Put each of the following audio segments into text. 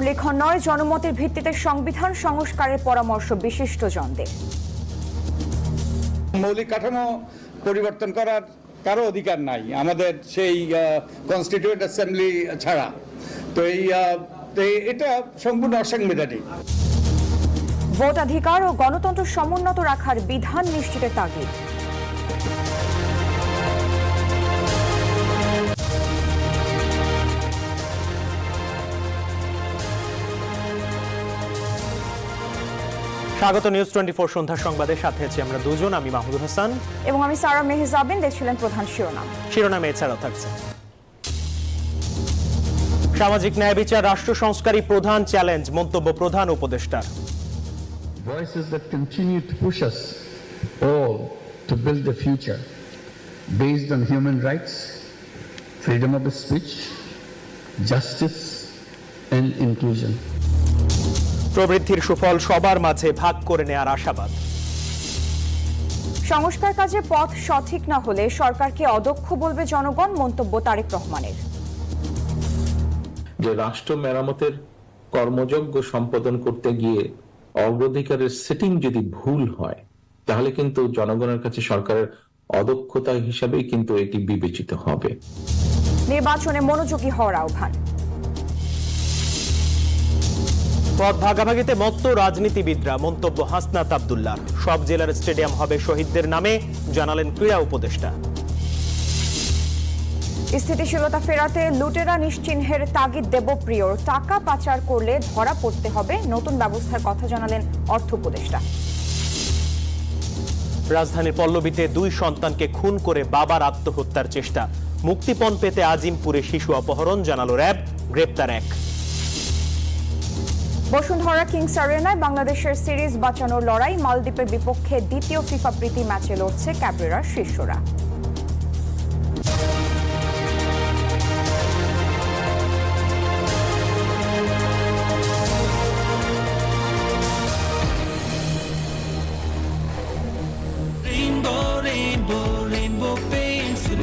পুনর্লেখন নয়, জনমতের ভিত্তিতে সংবিধান সংস্কারের পরামর্শ বিশিষ্টজনদের। মৌলিক কাঠামো পরিবর্তন করার কারো অধিকার নাই আমাদের সেই কনস্টিটিউয়েন্ট অ্যাসেম্বলি ছাড়া। তো এটা সম্পূর্ণ অসাংবিধানিক। ভোটাধিকার ও গণতন্ত্র সমুন্নত রাখার বিধান নিশ্চিতের তাগিদ। স্বাগত নিউজ 24 সন্ধ্যা সংবাদের সাথে আছি আমরা দুজন, আমি মাহমুদুল হাসান এবং আমি সারা মেহজাবিন। দেখছিলেন প্রধান শিরোনাম এছাড়াও থাকছে সামাজিক ন্যায় বিচার রাষ্ট্র সংস্কারী প্রধান চ্যালেঞ্জ, মন্তব্য প্রধান উপদেষ্টার। Voices that continue to push us all to build the future based on human rights, freedom of speech, justice and inclusion. প্রবৃদ্ধির সুফল সবার মাঝে ভাগ করে নেয়ার আশাবাদ। সংস্কার কাজে পথ সঠিক না হলে সরকারকে অদক্ষ বলবে জনগণ, মন্তব্য তারেক রহমানের। যে রাষ্ট্র মেরামতের কর্মযজ্ঞ সম্পাদন করতে গিয়ে অগ্রাধিকারের সেটিং যদি ভুল হয় তাহলে কিন্তু জনগণের কাছে সরকারের অদক্ষতা হিসাবেই কিন্তু এটি বিবেচিত হবে। নির্বাচনে মনোযোগী হওয়ার আহ্বান। পদ ভাগাভাগিতে মত্ত রাজনীতিবিদরা, মন্তব্য হাসনাত আব্দুল্লাহ। সব জেলার স্টেডিয়াম হবে শহীদদের নামে, জানালেন ক্রীড়া উপদেষ্টা। স্থিতিশীলতা ফেরাতে লুটেরা নিশ্চিহ্নের তাগিদ দেবপ্রিয়র। টাকা পাচার করলে ধরা পড়তে হবে, নতুন ব্যবস্থার কথা জানালেন অর্থ উপদেষ্টা। রাজধানীর পল্লবীতে 2 সন্তানকে খুন করে বাবার আত্মহত্যার চেষ্টা, মুক্তিপণ পেতে আজিমপুরে শিশু অপহরণ, জানালো র্যাব, গ্রেপ্তার 1। বসুন্ধরা কিংস আরেনায় বাংলাদেশের সিরিজ বাঁচানোর লড়াই, মালদ্বীপের বিপক্ষে দ্বিতীয় ফিফা প্রীতি ম্যাচে লড়ছে ক্যাবরেরার শিষ্যরা।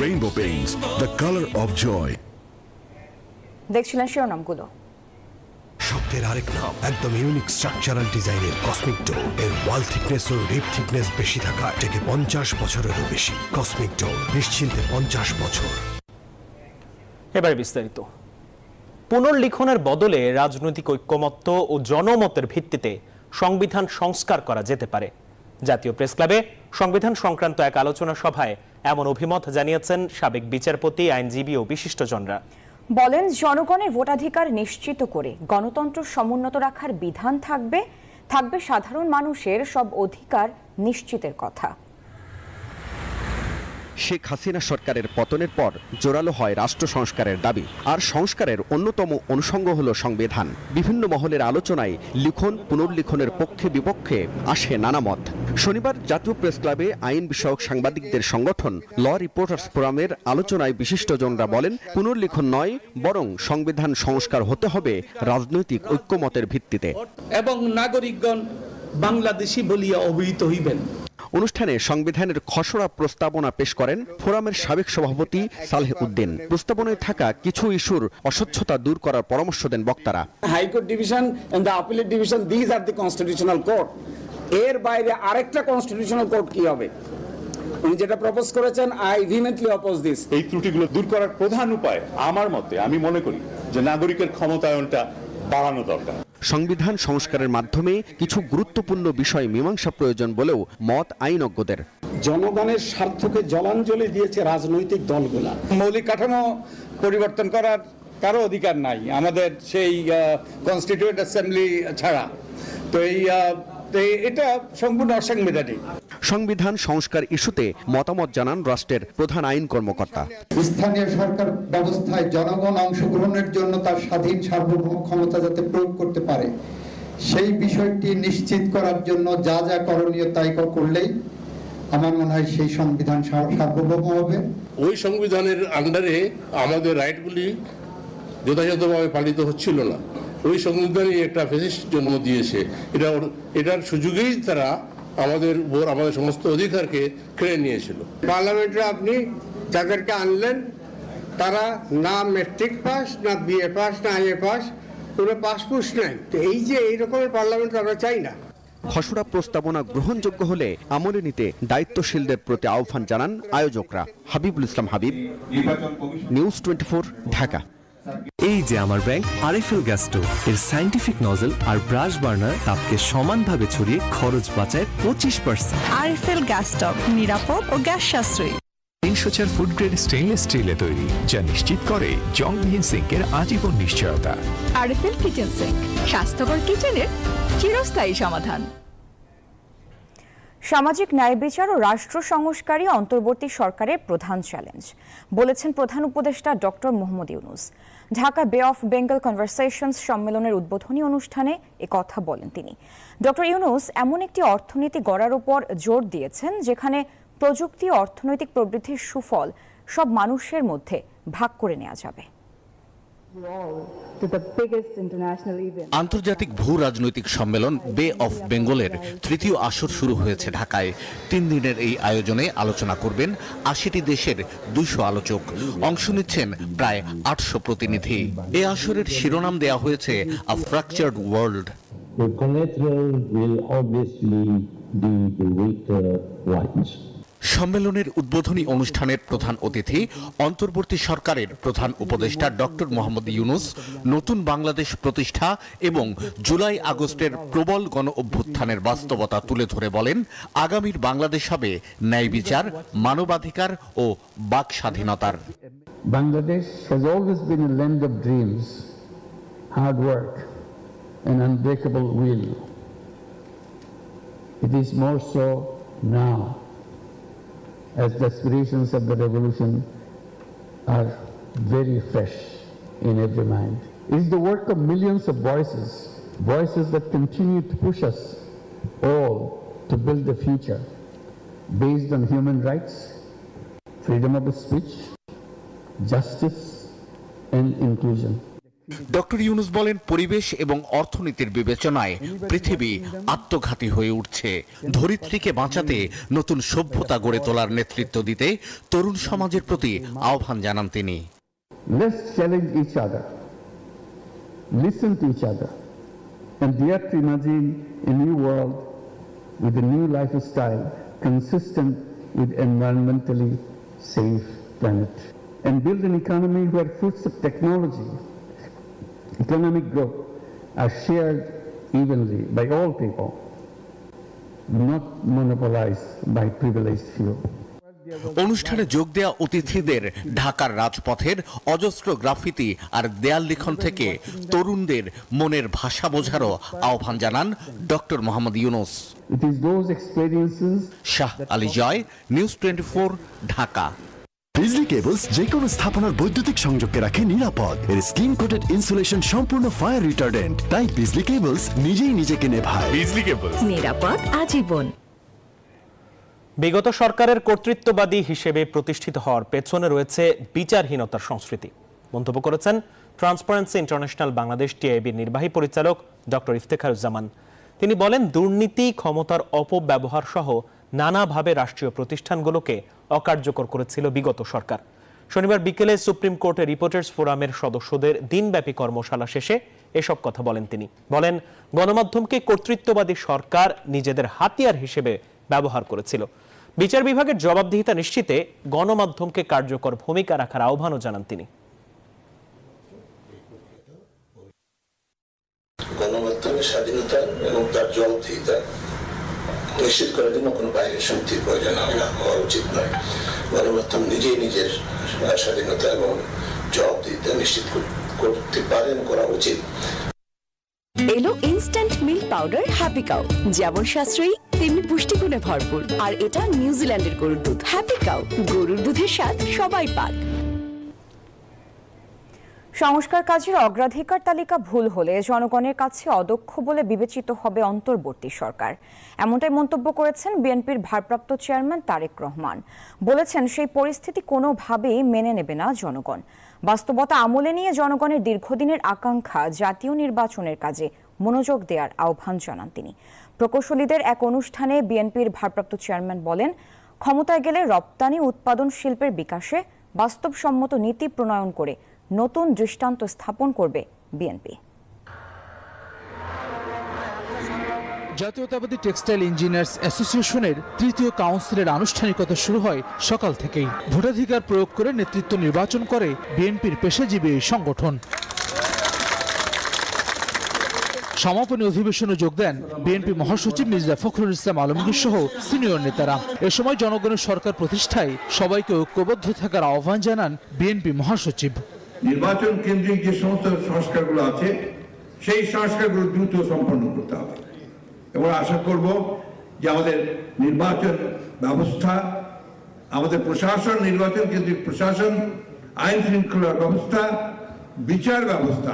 Rainbow Paints, the color of joy. দেখছিলেন শিরোনামগুলো। শব্দের আরেক নাম, একদম ইউনিক স্ট্রাকচারাল ডিজাইনের কসমিক ডোর। এর ওয়াল থিকনেস ও রিপ থিকনেস বেশি থাকা থেকে 50 বছরেরও বেশি। কসমিক ডোর, নিশ্চিন্তে 50 বছর। এবার বিস্তারিত। পুনর্লিখনের বদলে রাজনৈতিক ঐক্যমত্য ও জনমতের ভিত্তিতে সংবিধান সংস্কার করা যেতে পারে। জাতীয় প্রেস ক্লাবে সংবিধান সংক্রান্ত এক আলোচনা সভায় এমন অভিমত জানিয়েছেন সাবেক বিচারপতি, আইনজীবী ও বিশিষ্টজনরা। বলেন, জনগণের ভোটাধিকার নিশ্চিত করে গণতন্ত্র সমুন্নত রাখার বিধান থাকবে সাধারণ মানুষের সব অধিকার নিশ্চিতের কথা। শেখ হাসিনা সরকারের পতনের পর জোরালো হয় রাষ্ট্র সংস্কারের দাবি, আর সংস্কারের অন্যতম অনুষঙ্গ হল সংবিধান। বিভিন্ন মহলের আলোচনায় লিখন পুনর্লিখনের পক্ষে বিপক্ষে আসে নানা মত। শনিবার জাতীয় প্রেস ক্লাবে আইন বিষয়ক সাংবাদিকদের সংগঠন ল রিপোর্টার্স ফোরামের আলোচনায় বিশিষ্টজনরা বলেন, পুনর্লিখন নয়, বরং সংবিধান সংস্কার হতে হবে রাজনৈতিক ঐক্যমতের ভিত্তিতে, এবং নাগরিকগণ বাংলাদেশি বলিয়া অভিহিত হইবেন। অনুষ্ঠানে সংবিধানের খসড়া প্রস্তাবনা পেশ করেন ফোরামের সাবেক সভাপতি সালেহ উদ্দিন। প্রস্তাবনায় থাকা কিছু ইস্যুর অস্বচ্ছতা দূর করার পরামর্শ দেন বক্তারা। High court division and the appellate division, this are the constitutional court. এর বাইরে আরেকটা কনস্টিটিউশনাল কোর্ট কি হবে? উনি যেটা প্রপোজ করেছেন, আই ভিহেমেন্টলি অপোজ দিস। এই ত্রুটিগুলো দূর করার প্রধান উপায় আমার মতে, আমি মনে করি যে নাগরিকের ক্ষমতায়নটা বাড়ানো দরকার। সংবিধান সংস্কারের মাধ্যমে কিছু গুরুত্বপূর্ণ বিষয় মীমাংসা প্রয়োজন বলেও মত আইনজ্ঞদের। জনগণের স্বার্থকে জলাঞ্জলি দিয়েছে রাজনৈতিক দলগুলা। মৌলিক কাঠামো পরিবর্তন করার কারো অধিকার নাই আমাদের সেই কনস্টিটিউয়েন্ট অ্যাসেম্বলি ছাড়া। তো এটা সম্পূর্ণ অসাংবিধানিক। সংবিধান সংস্কার ইস্যুতে মতামত জানান রাষ্ট্রের প্রধান আইন কর্মকর্তা। স্থানীয় সরকার ব্যবস্থায় জনগণ অংশগ্রহণের জন্য তার স্বাধীন সার্বভৌম ক্ষমতা যাতে প্রয়োগ করতে পারে, সেই বিষয়টি নিশ্চিত করার জন্য যা যা করণীয় তাই করলেই আমার মনে হয় সেই সংবিধান সার্বভৌম হবে। ওই সংবিধানের আন্ডারে আমাদের রাইটগুলি যথাযথভাবে পালিত হচ্ছিল না। ওই সংবিধানই একটা ফ্যাসিস্ট জন্ম দিয়েছে। এটার সুযোগেই তারা আমাদের সমস্ত অধিকারকে কেড়ে নিয়েছিল। পার্লামেন্টে আপনি যাদেরকে আনলেন তারা না ম্যাট্রিক পাস, না বিএ পাস, না আইএ পাস, কোনো পাসপোর্ট নেন। তো এই যে এই রকমের পার্লামেন্ট আমরা চাই না। খসড়া প্রস্তাবনা গ্রহণযোগ্য হলে আমলে নিতে দায়িত্বশীলদের প্রতি আহ্বান জানান আয়োজকরা। হাবিবুল ইসলাম হাবিব, নিউজ 24, ঢাকা। এই যে আমার ব্যাংক আরএফএল গ্যাস স্টোভ, এর সায়েন্টিফিক নজল আর ব্রাশ বার্নার তাপকে সমানভাবে ছড়িয়ে খরচ বাঁচায় 25%। আরএফএল গ্যাস স্টোভ নিরাপদ ও গ্যাস সাশ্রয়ী। 304 ফুড গ্রেড স্টেইনলেস স্টিলে তৈরি, যা নিশ্চিত করে জংবিহীন সিঙ্কের আজীবন নিশ্চয়তা। আরএফএল কিচেন সিঙ্ক, স্বাস্থ্যকর কিচেনের চিরস্থায়ী সমাধান। সামাজিক ন্যায় বিচার ও রাষ্ট্র সংস্কারই অন্তর্বর্তী সরকারের প্রধান চ্যালেঞ্জ বলেছেন প্রধান উপদেষ্টা ডক্টর মোহাম্মদ ইউনূস। ঢাকা বে অফ বেঙ্গল কনভারসেশনস সম্মেলনের উদ্বোধনী অনুষ্ঠানে কথা বলেন তিনি। ডক্টর ইউনূস এমন একটি অর্থনীতি গড়ার উপর জোর দিয়েছেন যেখানে প্রযুক্তি ও অর্থনৈতিক প্রবৃদ্ধির সুফল সব মানুষের মধ্যে ভাগ করে নেওয়া যাবে। আন্তর্জাতিক ভূ রাজনৈতিক সম্মেলন বে অফ বেঙ্গলের তৃতীয় আসর শুরু হয়েছে ঢাকায়। 3 দিনের এই আয়োজনে আলোচনা করবেন 80টি দেশের 200 আলোচক। অংশ নিচ্ছেন প্রায় 800 প্রতিনিধি। এই আসরের শিরোনাম দেয়া হয়েছে আ ফ্র্যাকচার্ড ওয়ার্ল্ড। সম্মেলনের উদ্বোধনী অনুষ্ঠানের প্রধান অতিথি অন্তর্বর্তী সরকারের প্রধান উপদেষ্টা ডক্টর মোহাম্মদ ইউনূস নতুন বাংলাদেশ প্রতিষ্ঠা এবং জুলাই আগস্টের প্রবল গণ অভ্যুত্থানের বাস্তবতা তুলে ধরে বলেন, আগামীর বাংলাদেশ হবে ন্যায় বিচার, মানবাধিকার ও বাক স্বাধীনতার। Bangladesh has always been a land of dreams, hard work and unbreakable will. It is more so now, as the aspirations of the revolution are very fresh in every mind. It is the work of millions of voices that continue to push us all to build a future based on human rights, freedom of speech, justice and inclusion. Doctor Yunus বলেন, পরিবেশ এবং অর্থনীতির বিবেচনায় পৃথিবী আত্মঘাতী হয়ে উঠছে। ধরিত্রীকে বাঁচাতে নতুন সভ্যতা গড়ে তোলার নেতৃত্ব দিতে তরুণ সমাজের প্রতি আহ্বান জানান তিনি। Let's challenge each other, listen to each other, and dare to imagine a new world with a new lifestyle consistent with environmentally safe planet, and build an economy where fruits of technology, economic growth are shared evenly by all people, not monopolized by privileged few. অনুষ্ঠানে যোগ দেয়া অতিথিদের ঢাকার রাজপথের অজস্র graffiti আর দেয়াল লিখন থেকে তরুণদের মনের ভাষা বোঝারও আহ্বান জানান ডক্টর মোহাম্মদ ইউনূস। শাহ আলী জয়, নিউজ 24, ঢাকা। বিজলি কেবলস যে কোনো স্থাপনার বৈদ্যুতিক সংযোগকে রাখে নিরাপদ। এর স্কিন কোটেড ইনসুলেশন সম্পূর্ণ ফায়ার রিটার্ডেন্ট, তাই বিজলি কেবলস নিজেই নিজেকে নেভায়। বিজলি কেবলস, নিরাপদ আজীবন। বিগত সরকারের কর্তৃত্ববাদী হিসেবে প্রতিষ্ঠিত হওয়ার পেছনে রয়েছে বিচারহীনতার সংস্কৃতি মন্তব্য করেছেন ট্রান্সপারেন্সি ইন্টারন্যাশনাল বাংলাদেশ টিআইবির নির্বাহী পরিচালক ডক্টর ইফতেখারুজ্জামান। তিনি বলেন, দুর্নীতি, ক্ষমতার অপব্যবহার সহ নানাভাবে রাষ্ট্রীয় প্রতিষ্ঠানগুলোকে অকার্যকর করেছিল বিগত সরকার। শনিবার বিকেলে সুপ্রিম কোর্টে রিপোর্টার্স ফোরামের সদস্যদের দিনব্যাপী কর্মশালা শেষে এসব কথা বলেন তিনি। বলেন, গণমাধ্যমকে কর্তৃত্ববাদী সরকার নিজেদের হাতিয়ার হিসেবে ব্যবহার করেছিল। বিচার বিভাগের জবাবদিহিতা নিশ্চিতে গণমাধ্যমকে কার্যকর ভূমিকা রাখার আহ্বানও জানান তিনি। গণমাধ্যমের স্বাধীনতা এবং তার জবাবদিহিতা নিশ্চিত করার জন্য কোনো বাইরের শক্তির প্রয়োজন হওয়া উচিত নয়। গণমাধ্যম নিজেই নিজের স্বাধীনতা এবং জবাবদিহিতা নিশ্চিত করতে পারেন, করা উচিত। এলো instant milk powder happy cow, যেমন সাশ্রয়ী তেমনি পুষ্টিগুণে ভরপুর। আর এটা নিউজিল্যান্ডের গরুর দুধ। হ্যাপি কাউ, গরুর দুধের স্বাদ সবাই পাক। সংস্কার কাজের অগ্রাধিকার তালিকা ভুল হলে জনগণের কাছে অদক্ষ বলে বিবেচিত হবে অন্তর্বর্তী সরকার। এমনটাই মন্তব্য করেছেন বিএনপির ভারপ্রাপ্ত চেয়ারম্যান তারেক রহমান। বলেছেন, সেই পরিস্থিতি কোনোভাবেই মেনে নেবে না জনগণ। বাস্তবতা আমলে নিয়ে জনগণের দীর্ঘদিনের আকাঙ্ক্ষা জাতীয় নির্বাচনের কাজে মনোযোগ দেওয়ার আহ্বান জানান তিনি। প্রকৌশলীদের এক অনুষ্ঠানে বিএনপির ভারপ্রাপ্ত চেয়ারম্যান বলেন, ক্ষমতায় গেলে রপ্তানি উৎপাদন শিল্পের বিকাশে বাস্তবসম্মত নীতি প্রণয়ন করে নতুন দৃষ্টান্ত স্থাপন করবে বিএনপি। জাতীয়তাবাদী টেক্সটাইল ইঞ্জিনিয়ার্স অ্যাসোসিয়েশনের তৃতীয় কাউন্সিলের আনুষ্ঠানিকতা শুরু হয় সকাল থেকেই। ভোটাধিকার প্রয়োগ করে নেতৃত্ব নির্বাচন করে বিএনপির পেশাজীবী এই সংগঠন। সমাপনী অধিবেশনে যোগ দেন বিএনপি মহাসচিব মির্জা ফখরুল ইসলাম আলমগীর সহ সিনিয়র নেতারা। এ সময় জনগণের সরকার প্রতিষ্ঠায় সবাইকে ঐক্যবদ্ধ থাকার আহ্বান জানান বিএনপি মহাসচিব। নির্বাচন কেন্দ্রিক যে সমস্ত সংস্কারগুলো আছে সেই সংস্কারগুলো দ্রুত সম্পন্ন করতে হবে এবং আশা করব যে আমাদের নির্বাচন ব্যবস্থা, আমাদের প্রশাসন, নির্বাচন কেন্দ্রিক প্রশাসন, আইন শৃঙ্খলা ব্যবস্থা, বিচার ব্যবস্থা,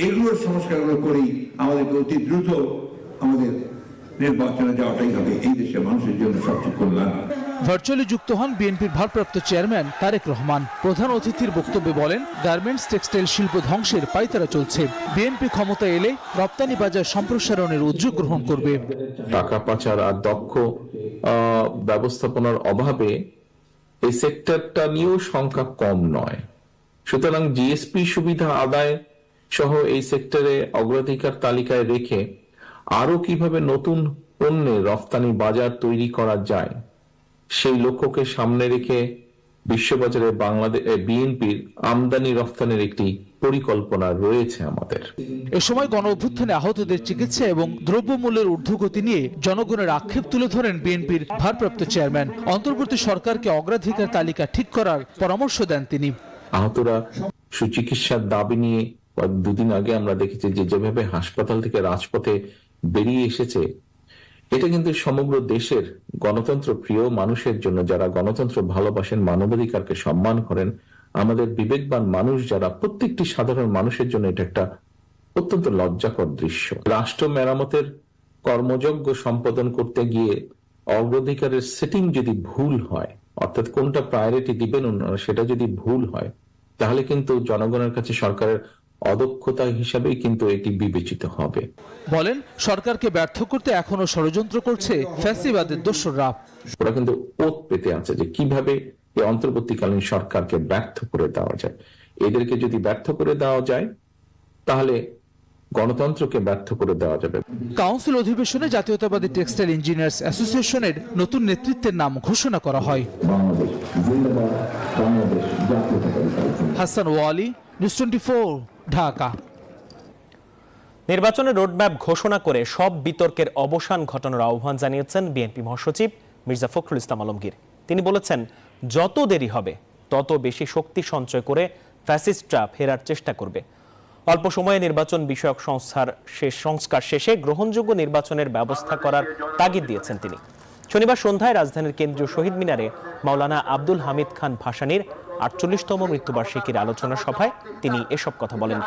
এইগুলোর সংস্কারগুলো করেই আমাদেরকে অতি দ্রুত আমাদের নির্বাচনে যাওয়াটাই হবে এই দেশের মানুষের জন্য সবচেয়ে কল্যাণ। ভার্চুয়ালি যুক্ত হন বিএনপির ভারপ্রাপ্ত চেয়ারম্যান তারেক রহমান। প্রধান অতিথির বক্তব্যে বলেন, গার্মেন্টস টেক্সটাইল শিল্প ধ্বংসের পায়তারা চলছে। বিএনপি ক্ষমতা এলে রপ্তানি বাজার সম্প্রসারণের উদ্যোগ গ্রহণ করবে। টাকা পাচার আর দক্ষ ব্যবস্থাপনার অভাবে এই সেক্টরটা নিয়েও সংখ্যা কম নয়। সুতরাং জিএসপি সুবিধা আদায় সহ এই সেক্টরে অগ্রাধিকার তালিকায় রেখে আরো কিভাবে নতুন পণ্যের রপ্তানি বাজার তৈরি করা যায় সেই লক্ষ্যকে সামনে রেখে বিশ্ববাজারে বাংলাদেশ বিএনপির আমদানি রপ্তানির একটি পরিকল্পনা রয়েছে আমাদের। এ সময় গণ অভ্যুত্থানে আহতদের চিকিৎসা এবং দ্রব্যমূল্যের ঊর্ধ্বগতি নিয়ে জনগণের আক্ষেপ তুলে ধরেন বিএনপির ভারপ্রাপ্ত চেয়ারম্যান। অন্তর্বর্তী সরকারকে অগ্রাধিকার তালিকা ঠিক করার পরামর্শ দেন তিনি। আহতরা সুচিকিৎসার দাবি নিয়ে দুদিন আগে আমরা দেখেছি যে যেভাবে হাসপাতাল থেকে রাজপথে বেরিয়ে এসেছে, এটা কিন্তু সমগ্র দেশের গণতন্ত্র প্রিয় মানুষের জন্য, যারা গণতন্ত্র ভালোবাসেন, মানবাধিকারকে সম্মান করেন, আমাদের বিবেকবান মানুষ যারা, প্রত্যেকটি সাধারণ মানুষের জন্য এটা একটা অত্যন্ত লজ্জাকর দৃশ্য। রাষ্ট্র মেরামতের কর্মযজ্ঞ সম্পাদন করতে গিয়ে অগ্রাধিকারের সেটিং যদি ভুল হয়, অর্থাৎ কোনটা প্রায়োরিটি দিবেন সেটা যদি ভুল হয়, তাহলে কিন্তু জনগণের কাছে সরকারের অদক্ষতা হিসাবেই কিন্তু এটি বিবেচিত হবে। বলেন, সরকারকে ব্যর্থ করতে এখনো ষড়যন্ত্র করছে ফ্যাসিবাদের দোসররা। ওরা কিন্তু ওত পেতে আছে যে কিভাবে এই অন্তর্বর্তীকালীন সরকারকে ব্যর্থ করে দেওয়া যায়। এদেরকে যদি ব্যর্থ করে দেওয়া যায় তাহলে গণতন্ত্রকে ব্যর্থ করে দেওয়া যাবে। কাউন্সিল অধিবেশনে জাতীয়তাবাদী টেক্সটাইল ইঞ্জিনিয়ার্স অ্যাসোসিয়েশনের নতুন নেতৃত্বের নাম ঘোষণা করা হয়। হাসান ওয়ালি, নিউজ 24, ঢাকা। নির্বাচনের রোডম্যাপ ঘোষণা করে সব বিতর্কের অবসান ঘটানোর আহ্বান জানিয়েছেন বিএনপি মহাসচিব মির্জা ফখরুল ইসলাম আলমগীর। তিনি বলেছেন, যত দেরি হবে তত বেশি শক্তি সঞ্চয় করে ফ্যাসিস্টরা ফেরার চেষ্টা করবে। অল্প সময়ে নির্বাচন বিষয়ক সংস্কার শেষে গ্রহণযোগ্য নির্বাচনের ব্যবস্থা করার তাগিদ দিয়েছেন তিনি। শনিবার সন্ধ্যায় রাজধানীর কেন্দ্রীয় শহীদ মিনারে মাওলানা আব্দুল হামিদ খান ভাসানীর 48তম মৃত্যুবার্ষিকীর আলোচনা সভায় তিনি এসব কথা বলেন।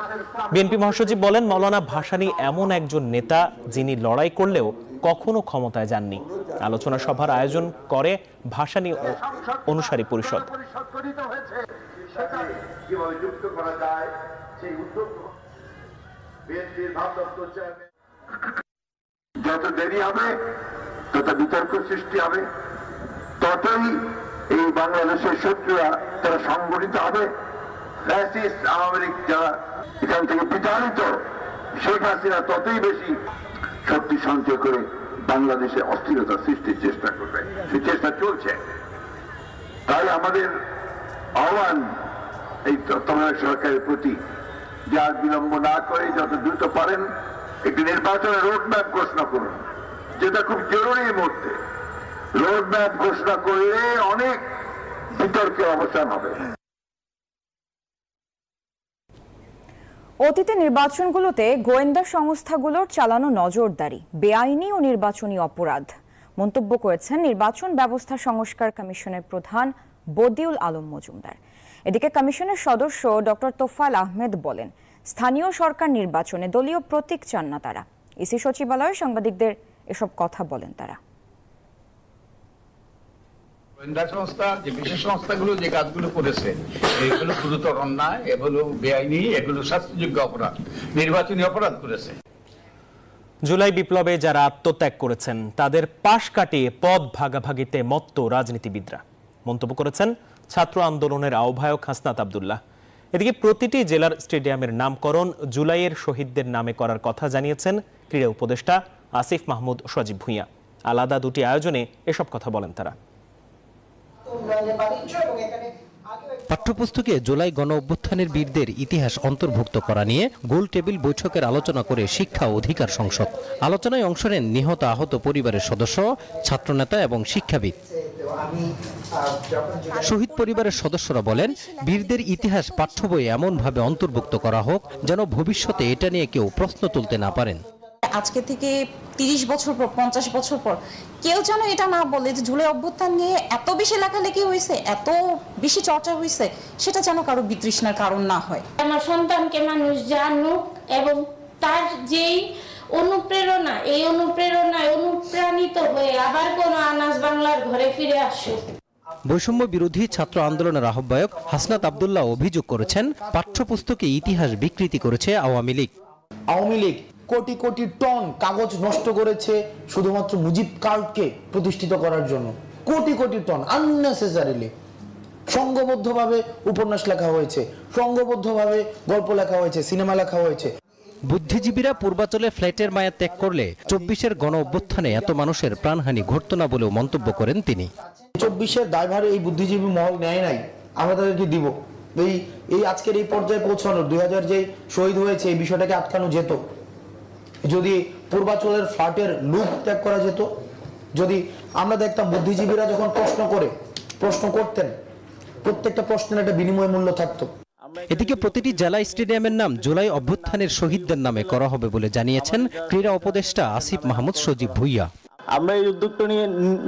বিএনপি মহাসচিব বলেন, মাওলানা ভাসানী এমন একজন নেতা যিনি লড়াই করলেও কখনো ক্ষমতায় যাননি। আলোচনা সভার আয়োজন করে ভাসানী অনুসারী পরিষদ। যত দেরি হবে তত বিতর্ক সৃষ্টি হবে, ততই এই বাংলাদেশের শত্রুরা তারা সংগঠিত হবে। ফ্যাসিস্ট আওয়ামী লীগ যারা এখান থেকে বিতাড়িত, শেখ হাসিনা ততই বেশি শক্তি সঞ্চয় করে বাংলাদেশে অস্থিরতা সৃষ্টির চেষ্টা করবে। সেই চেষ্টা চলছে। তাই আমাদের আহ্বান এই তত্ত্বাবধায়ক সরকারের প্রতি যে আর বিলম্ব না করে যত দ্রুত পারেন একটি নির্বাচনের রোডম্যাপ ঘোষণা করুন, যেটা খুব জরুরি এই মুহূর্তে। রোডম্যাপ ঘোষণা করলে অনেক বিতর্কের অবসান হবে। অতীতে নির্বাচনগুলোতে গোয়েন্দা সংস্থাগুলোর চালানো নজরদারি বেআইনি ও নির্বাচনী অপরাধ মন্তব্য করেছেন নির্বাচন ব্যবস্থা সংস্কার কমিশনের প্রধান বদিউল আলম মজুমদার। এদিকে কমিশনের সদস্য ডক্টর তোফায়েল আহমেদ বলেন, স্থানীয় সরকার নির্বাচনে দলীয় প্রতীক চান না তারা। ইসি সচিবালয়ে সাংবাদিকদের এসব কথা বলেন তারা। গোয়েন্দা সংস্থা, যে বিশেষ সংস্থাগুলো যে কাজগুলো করেছে এগুলো গুরুতর অন্যায়, এগুলো বেআইনি, এগুলো শাস্তিযোগ্য অপরাধ, নির্বাচনী অপরাধ করেছে। জুলাই বিপ্লবে যারা আত্মত্যাগ করেছেন তাদের পাশ কাটিয়ে পদ ভাগাভাগিতে মত্ত রাজনীতিবিদরা মন্তব্য করেছেন ছাত্র আন্দোলনের আহ্বায়ক হাসনাত আব্দুল্লাহ। এদিকে প্রতিটি জেলার স্টেডিয়ামের নামকরণ জুলাইয়ের শহীদদের নামে করার কথা জানিয়েছেন ক্রীড়া উপদেষ্টা আসিফ মাহমুদ, সজীব ভুঁইয়া। আলাদা দুটি আয়োজনে এসব কথা বলেন তারা। পাঠ্যপুস্তকে জুলাই গণ অভ্যুত্থানের বীরদের ইতিহাস অন্তর্ভুক্ত করা নিয়ে গোল টেবিল বৈঠকের আলোচনা করে শিক্ষা অধিকার সংসদ। আলোচনায় অংশ নেন নিহত আহত পরিবারের সদস্য, ছাত্রনেতা এবং শিক্ষাবিদ। শহীদ পরিবারের সদস্যরা বলেন, বীরদের ইতিহাস পাঠ্য বইয়ে এমনভাবে অন্তর্ভুক্ত করা হোক যেন ভবিষ্যতে এটা নিয়ে কেউ প্রশ্ন তুলতে না পারেন। আজকে থেকে 30 বছর পর, 50 বছর পর কেউ যেন এটা না বলে যে জুলাই অভ্যুত্থান নিয়ে এত বেশি লেখালেখি হয়েছে, এত বেশি চর্চা হয়েছে, সেটা যেন কারো বিতৃষ্ণার কারণ না হয়। আমার সন্তানকে মানুষ জানুক এবং তার যেই অনুপ্রেরণা, এই অনুপ্রেরণায় অনুপ্রাণিত হয়ে আবার কোনো আনাজ বাংলার ঘরে ফিরে আসুক। বৈষম্য বিরোধী ছাত্র আন্দোলনের আহ্বায়ক হাসনাত আব্দুল্লাহ অভিযোগ করেছেন, পাঠ্যপুস্তকে ইতিহাস বিকৃতি করেছে আওয়ামী লীগ। আওয়ামী লীগ কোটি কোটি টন কাগজ নষ্ট করেছে শুধুমাত্র মুজিব কার্ডকে প্রতিষ্ঠিত করার জন্য। Crore crore ton unnecessarily. সংঘবদ্ধভাবে উপন্যাস লেখা হয়েছে, সংঘবদ্ধভাবে গল্প লেখা হয়েছে, সিনেমা লেখা হয়েছে। বুদ্ধিজীবীরা পূর্বাচলে ফ্ল্যাটের মায়া ত্যাগ করলে 24-এর গণ অভ্যুত্থানে এত মানুষের প্রাণহানি ঘটত না বলেও মন্তব্য করেন তিনি। 24-এর দায়ভার এই বুদ্ধিজীবী মহল নেয় নাই, আমরা তাদেরকে দিব। এই আজকের এই পর্যায়ে পৌঁছানোর 2000 যে শহীদ হয়েছে, এই বিষয়টাকে আটকানো যেত যদি পূর্বাচলের ফ্ল্যাটের লুপ ত্যাগ করা যেত। যদি আমরা দেখতাম বুদ্ধিজীবীরা যখন প্রশ্ন করতেন, প্রত্যেকটা প্রশ্নের একটা বিনিময় মূল্য থাকতো। এদিকে প্রতিটি জেলা স্টেডিয়ামের নাম জুলাই অভ্যুত্থানের শহীদদের নামে করা হবে বলে জানিয়েছেন ক্রীড়া উপদেষ্টা আসিফ মাহমুদ, সজীব ভুঁইয়া। আমরা এই উদ্যোগটা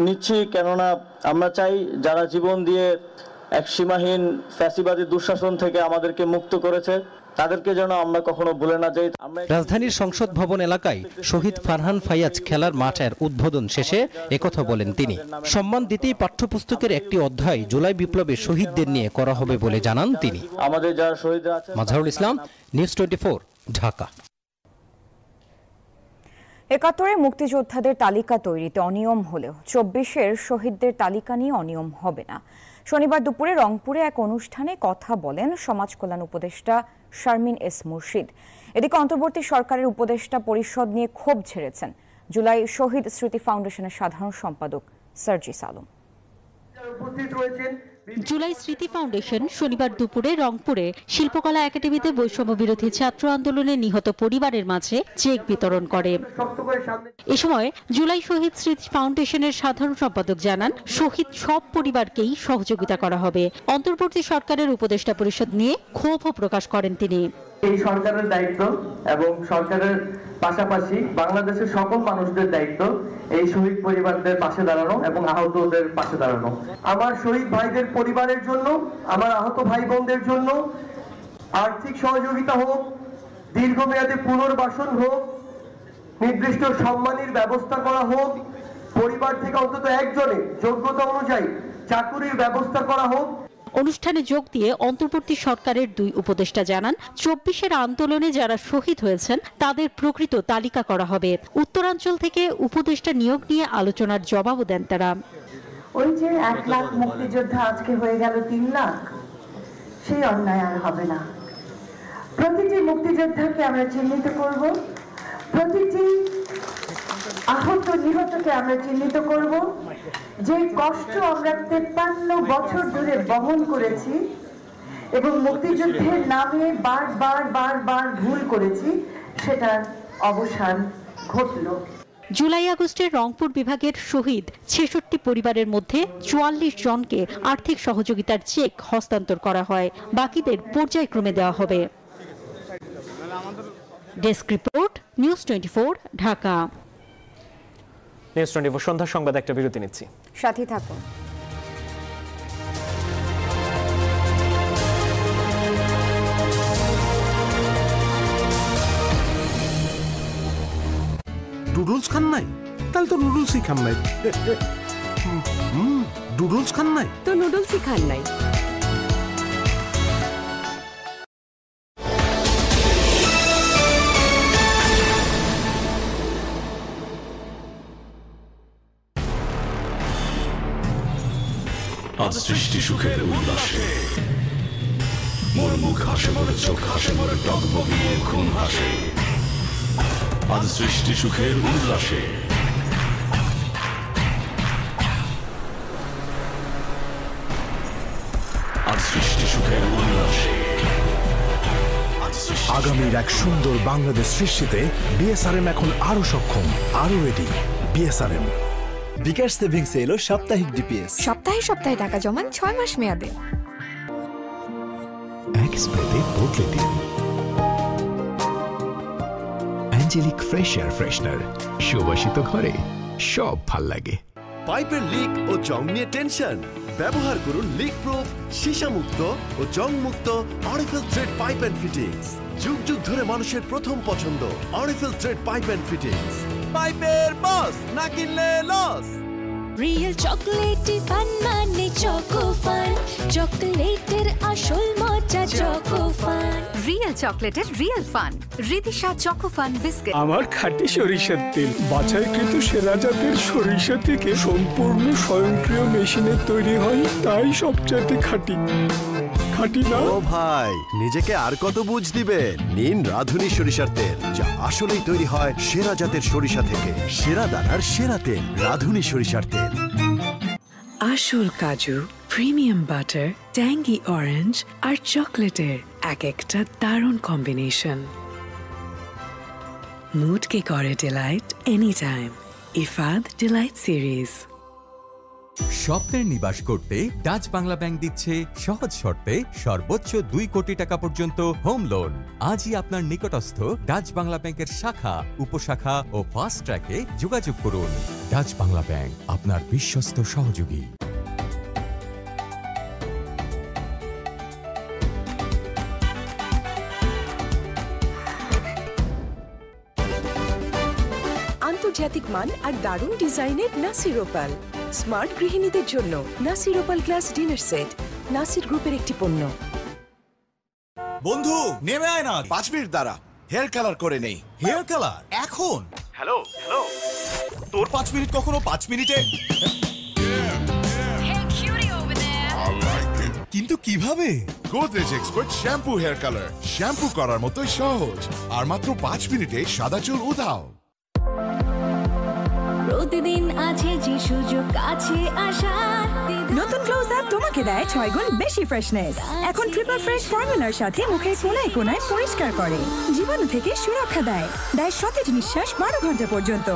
নিচ্ছি কেননা আমরা চাই যারা জীবন দিয়ে এক সীমাহীন ফ্যাসিবাদী দুঃশাসন থেকে আমাদেরকে মুক্ত করেছে, তাদেরকে যেন আমরা কখনো ভুলে না যাই। রাজধানীর সংসদ ভবন এলাকায় শহীদ ফারহান ফাইয়াজ খেলার মাঠের উদ্বোধন শেষে একথা বলেন তিনি। সম্মান দিতেই পাঠ্যপুস্তকের একটি অধ্যায় জুলাই বিপ্লবে শহীদদের নিয়ে করা হবে বলে জানান তিনি। আমাদের যারা শহীদ আছে। মাজহারুল ইসলাম, নিউজ 24, ঢাকা। ৭১-এ মুক্তিযোদ্ধাদের তালিকা তৈরিতে অনিয়ম হলেও 24-এর শহীদদের তালিকা নিয়ে অনিয়ম হবে না। শনিবার দুপুরে রংপুরে এক অনুষ্ঠানে কথা বলেন সমাজ কল্যাণ উপদেষ্টা শারমিন এস মুর্শিদ। এদিকে অন্তর্বর্তী সরকারের উপদেষ্টা পরিষদ নিয়ে ক্ষোভ ঝেড়েছেন জুলাই শহীদ স্মৃতি ফাউন্ডেশনের সাধারণ সম্পাদক সার্জিস আলম। জুলাই স্মৃতি ফাউন্ডেশন শনিবার দুপুরে রংপুরে শিল্পকলা একাডেমিতে বৈষম্য বিরোধী ছাত্র আন্দোলনে নিহত পরিবারের মাঝে চেক বিতরণ করে। এ সময় জুলাই শহীদ স্মৃতি ফাউন্ডেশনের সাধারণ সম্পাদক জানান, শহীদ সব পরিবারকেই সহযোগিতা করা হবে। অন্তর্বর্তী সরকারের উপদেষ্টা পরিষদ নিয়ে ক্ষোভও প্রকাশ করেন তিনি। এই সরকারের দায়িত্ব এবং সরকারের পাশাপাশি বাংলাদেশের সকল মানুষদের দায়িত্ব এই শহীদ পরিবারদের পাশে দাঁড়ানো এবং আহতদের পাশে দাঁড়ানো। আমার শহীদ ভাইদের পরিবারের জন্য, আমার আহত ভাই বোনদের জন্য আর্থিক সহযোগিতা হোক, দীর্ঘমেয়াদী পুনর্বাসন হোক, নির্দিষ্ট সম্মানের ব্যবস্থা করা হোক, পরিবার থেকে অন্তত একজনের যোগ্যতা অনুযায়ী চাকুরির ব্যবস্থা করা হোক। অনুষ্ঠানে যোগ দিয়ে অন্তর্বর্তী সরকারের দুই উপদেষ্টা জানান, 24-এর আন্দোলনে যারা শহীদ হয়েছেন তাদের প্রকৃত তালিকা করা হবে। উত্তরাঞ্চল থেকে উপদেষ্টা নিয়োগ নিয়ে আলোচনার জবাবও দেন তারা। ওই যে 1 লাখ মুক্তিযোদ্ধা আজকে হয়ে গেল 3 লাখ, সেই অন্যায় আর হবে না। প্রতিটি মুক্তিযোদ্ধাকে আমরা চিহ্নিত করব, প্রতিটি আহত নিহতকে আমরা চিহ্নিত করব। যে কষ্ট আমরা 53 বছর ধরে বহন করেছি এবং মুক্তিযুদ্ধের নামে বারবার ভুল করেছি, সেটার অবসান ঘটল। জুলাই আগস্টের রংপুর বিভাগের শহীদ 66 পরিবারের মধ্যে 44 জনকে আর্থিক সহযোগিতার চেক হস্তান্তর করা হয়, বাকিদের পর্যায়ক্রমে দেওয়া হবে। Desk report, news 24, Dhaka. News 24 সন্ধ্যা সংবাদ একটা বিরতি নিচ্ছি, সাথে থাকুন। নুডলস খান নাই? তাহলে তো নুডলসই খান নাই। নুডলস খান নাই তো নুডলসই খান নাই। আজ সৃষ্টি সুখের উল্লাসে, মোর মুখ হাসে, মোর চোখ হাসে, মোর টকবগিয়ে খুন হাসে। আজ সৃষ্টি সুখের উল্লাসে। আজ সৃষ্টি সুখের উল্লাসে। আগামীর এক সুন্দর বাংলাদেশ সৃষ্টিতে বিএসআরএম এখন আরো সক্ষম, আরো রেডি। বিএসআরএম। বিকাশ সেভিংসে এলো সাপ্তাহিক ডিপিএস। সপ্তাহে সপ্তাহে টাকা জমান 6 মাস মেয়াদে। এক স্প্রেতে বদলে দিন। অ্যাঞ্জেলিক ফ্রেশ এয়ার ফ্রেশনার, সুবাসিত ঘরে সব ভাল লাগে। পাইপের লিক ও জং নিয়ে টেনশন? ব্যবহার করুন লিক প্রুফ, সীসামুক্ত ও জং মুক্ত RFL thread pipe and fittings. যুগ যুগ ধরে মানুষের প্রথম পছন্দ RFL thread pipe and fittings. পাইপের বস, না কিনলে লস। রিয়েল চকলেটি ফান মানে চকো ফান, চকলেটের আসল মজা চকো ফান। রিয়েল চকলেটের real fun, Ridisha choco fun biscuit. আমার খাঁটি সরিষার তেল, বাছাইকৃত সেরা জাতের সরিষা থেকে সম্পূর্ণ স্বয়ংক্রিয় মেশিনে তৈরি হয়, তাই সবচেয়ে খাঁটি। খাঁটি না? ও ভাই, নিজেকে আর কত বুঝ দিবেন? নিন রাধুনী সরিষার তেল, যা আসলেই তৈরি হয় সেরা জাতের সরিষা থেকে। সেরা দানার সেরা তেল, রাধুনী সরিষার তেল। আসল কাজু, প্রিমিয়াম বাটার, ট্যাঙ্গি অরেঞ্জ আর চকলেটের এক একটা দারুণ কম্বিনেশন। মুডকে করে delight any time. Ifad delight series. স্বপ্নের নিবাস করতে ডাচ বাংলা ব্যাংক দিচ্ছে সহজ শর্তে সর্বোচ্চ 2 কোটি টাকা পর্যন্ত হোম লোন। আজই আপনার নিকটস্থ ডাচ বাংলা ব্যাংকের শাখা, উপশাখা ও ফাস্ট ট্র্যাকে যোগাযোগ করুন। ডাচ বাংলা ব্যাংক, আপনার বিশ্বস্ত সহযোগী। আন্তর্জাতিক মান আর দারুণ ডিজাইনের নাসির ওপাল। স্মার্ট গৃহিণীদের জন্য Nasir opal glass dinner set Nasir গ্রুপের একটি পণ্য। বন্ধু নেমে আয় না, 5 মিনিট দাঁড়া, হেয়ার কালার করে নেই। হেয়ার কালার এখন? হ্যালো হ্যালো, তোর 5 মিনিট কখনো 5 মিনিটে? কিন্তু কিভাবে? Godrej expert shampoo hair colour, shampoo করার মতোই সহজ, আর মাত্র 5 মিনিটে সাদা চুল উধাও। প্রতিদিন আছে যে সুযোগ আছে আসার। নতুন ক্লোজ আপ তোমাকে দেয় 6 গুণ বেশি ফ্রেশনেস। এখন ট্রিপল ফ্রেশ ফর্মুলার সাথে মুখের কোনায় কোনায় পরিষ্কার করে, জীবাণু থেকে সুরক্ষা দেয়, সতেজ নিঃশ্বাস 12 ঘন্টা পর্যন্ত।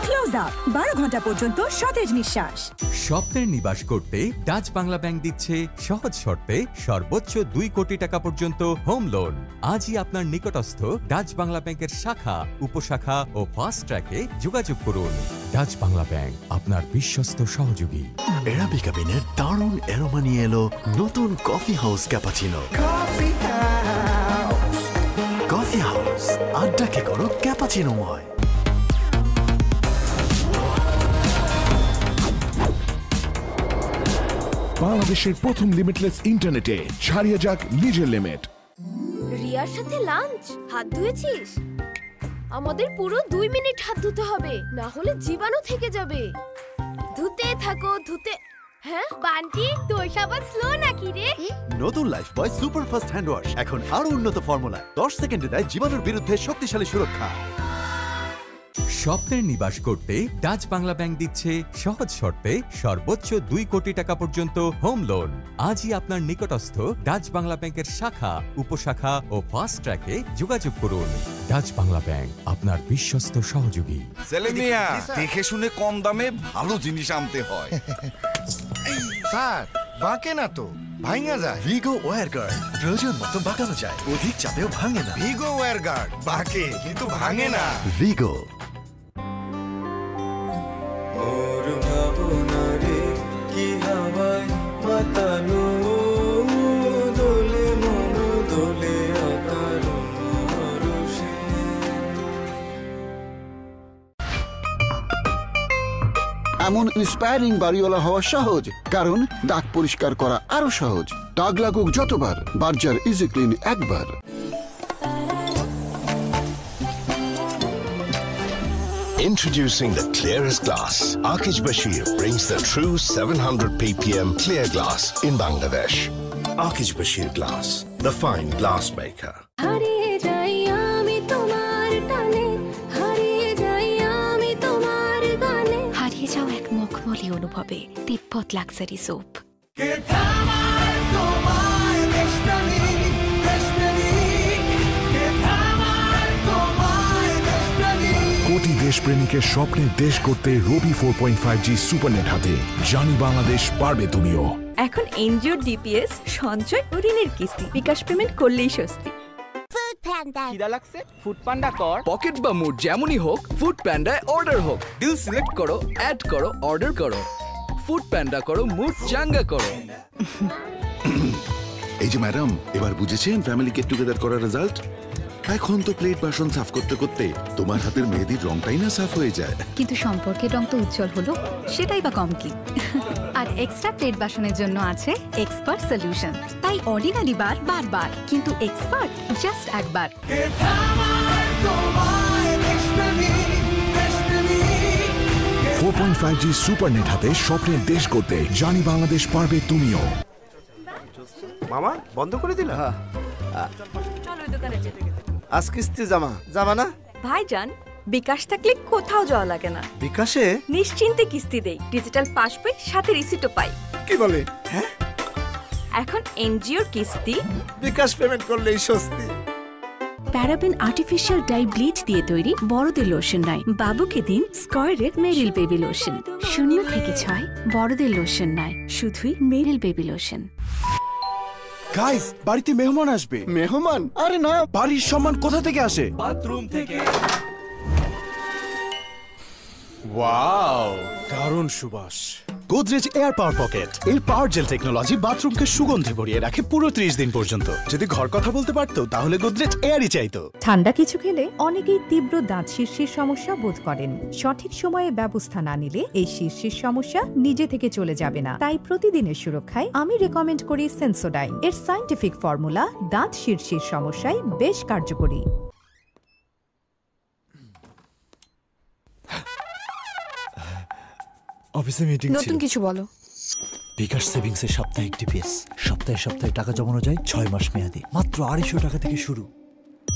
ক্লোজ আপ, 12 ঘন্টা পর্যন্ত সতেজ নিঃশ্বাস। স্বপ্নের নিবাস করতে ডাচ বাংলা ব্যাংক দিচ্ছে সহজ শর্তে সর্বোচ্চ 2 কোটি টাকা পর্যন্ত হোম লোন। আজই আপনার নিকটস্থ ডাচ বাংলা ব্যাংকের শাখা, উপশাখা ও ফাস্ট ট্র্যাকে যোগাযোগ করুন। ডাচ বাংলা ব্যাংক, আপনার বিশ্বস্ত সহযোগী। এরাবিকা বিনের দারুণ অ্যারোমা নিয়ে এলো নতুন coffee house cappuccino. Coffee house, আড্ডাকে করো ক্যাপাচিনোময়। বাংলাদেশের প্রথম লিমিটলেস ইন্টারনেটে ছাড়িয়ে যাক নিজের লিমিট। রিয়ার সাথে লাঞ্চ? হাত ধুয়েছিস? আমাদের পুরো 2 মিনিট হাত ধুতে হবে, না হলে জীবাণু থেকে যাবে। ধুতে থাকো ধুতে। হ্যাঁ বান্টি, তোর সাবান স্লো নাকি রে? নতুন Lifebuoy super fast hand wash এখন আরো উন্নত ফর্মুলা, 10 সেকেন্ডে দেয় জীবাণুর বিরুদ্ধে শক্তিশালী সুরক্ষা। স্বপ্নের নিবাস করতে ডাচ বাংলা ব্যাংক দিচ্ছে সহজ শর্তে সর্বোচ্চ 2 কোটি টাকা পর্যন্ত হোম লোন। আজই আপনার নিকটস্থ ডাচ বাংলা ব্যাংকের শাখা, উপশাখা ও ফাস্ট ট্র্যাকে যোগাযোগ করুন। ডাচ বাংলা ব্যাংক, আপনার বিশ্বস্ত সহযোগী। সেলেমিয়া, দেখে শুনে কম দামে ভালো জিনিস আনতে হয়। স্যার বাঁকে না তো, ভাঙা যায়। ভিগো ওয়্যার গার্ড, প্রয়োজন মতো বাঁকানো যায়, অধিক চাপেও ভাঙে না। ভিগো ওয়্যার গার্ড বাঁকে কিন্তু ভাঙে না। ভিগো। এমন ইন্সপায়ারিং বাড়িওয়ালা হওয়া সহজ, কারণ দাগ পরিষ্কার করা আরো সহজ। দাগ লাগুক যতবার, বার্জার ইজি ক্লিন একবার। Introducing the clearest glass. Akij Bashir brings the true 700 ppm clear glass in Bangladesh. Akij Bashir Glass, the fine glass maker. হারিয়ে যাই আমি তোমার টানে। হবে তিব্বত লাক্সারি সোপ। কোটি দেশপ্রেমিকের স্বপ্নের দেশ করতে রবি 4.5G সুপারনেট হাতে জানি বাংলাদেশ পারবে তুমিও। এখন এনজিওর ডিপিএস সঞ্চয় ও ঋণের কিস্তি বিকাশ পেমেন্ট করলেই স্বস্তি। খিদা লাগছে ফুড পান্ডা কর। পকেট বা মুড যেমনই হোক ফুড প্যান্ডায় অর্ডার হোক। ডিল সিলেক্ট করো, অ্যাড করো, অর্ডার করো। ফুড প্যান্ডা করো, মুড চাঙ্গা করো। এই যে ম্যাডাম, এবার বুঝেছেন ফ্যামিলি গেট টুগেদার করার রেজাল্ট? এখন তো প্লেট বাসন সাফ করতে করতে তোমার হাতের মেহেদির রংটাই না সাফ হয়ে যায়। কিন্তু সম্পর্কের রং তো উজ্জ্বল হলো, সেটাই বা কম কি। আর এক্সট্রা প্লেট বাসনের জন্য আছে এক্সপার্ট সলিউশন। তাই অর্ডিনারি বার বারবার, কিন্তু এক্সপার্ট জাস্ট একবার। 4.5G সুপারনেট হাতে স্বপ্নের দেশ করতে জানি বাংলাদেশ পারবে তুমিও। মামা বন্ধ করে দিলা? চলো ওই দোকানে যেতে। আজ কিস্তি জামা না? ভাইজান, বিকাশ থাকলে কোথাও যাওয়া লাগে না। বিকাশে নিশ্চিন্তে কিস্তি দেই, ডিজিটাল পাস বই সাথে রিসিটও পাই। কি বলে? হ্যাঁ, এখন এনজিওর কিস্তি বিকাশ পেমেন্ট করলেই স্বস্তি। প্যারাবেন আর্টিফিশিয়াল ডাই ব্লিচ দিয়ে তৈরি বড়দের লোশন নাই। বাবুকে দিন স্কয়ারের মেরিল বেবি লোশন। 0 থেকে 6 বড়দের লোশন নাই, শুধুই মেরিল বেবি লোশন। গাইস, বাড়িতে মেহমান আসবে। মেহমান? আরে না, বাড়ির সম্মান কোথা থেকে আসে? বাথরুম থেকে। ওয়াও, দারুণ সুবাস। গোদরেজ এয়ার পাওয়ার পকেট এর পাওয়ার জেল টেকনোলজি বাথরুমকে সুগন্ধে ভরিয়ে রাখে পুরো 30 দিন পর্যন্ত। যদি ঘর কথা বলতে পারতো তাহলে গোদরেজ এয়ারই চাইতো। ঠান্ডা কিছু খেলে অনেকেই তীব্র দাঁত শীর্ষের সমস্যা বোধ করেন। সঠিক সময়ে ব্যবস্থা না নিলে এই শীর্ষের সমস্যা নিজে থেকে চলে যাবে না। তাই প্রতিদিনের সুরক্ষায় আমি রেকমেন্ড করি সেন্সোডাইন। এর সায়েন্টিফিক ফর্মুলা দাঁত শীর্ষের সমস্যায় বেশ কার্যকরী। অফিসে মিটিং ছিল। নতুন কিছু বলো। বিকাশ সেভিংসের সাপ্তাহিক ডিপিএস, সপ্তাহে সপ্তাহে টাকা জমানো যায় 6 মাস মেয়াদি, মাত্র 250 টাকা থেকে শুরু।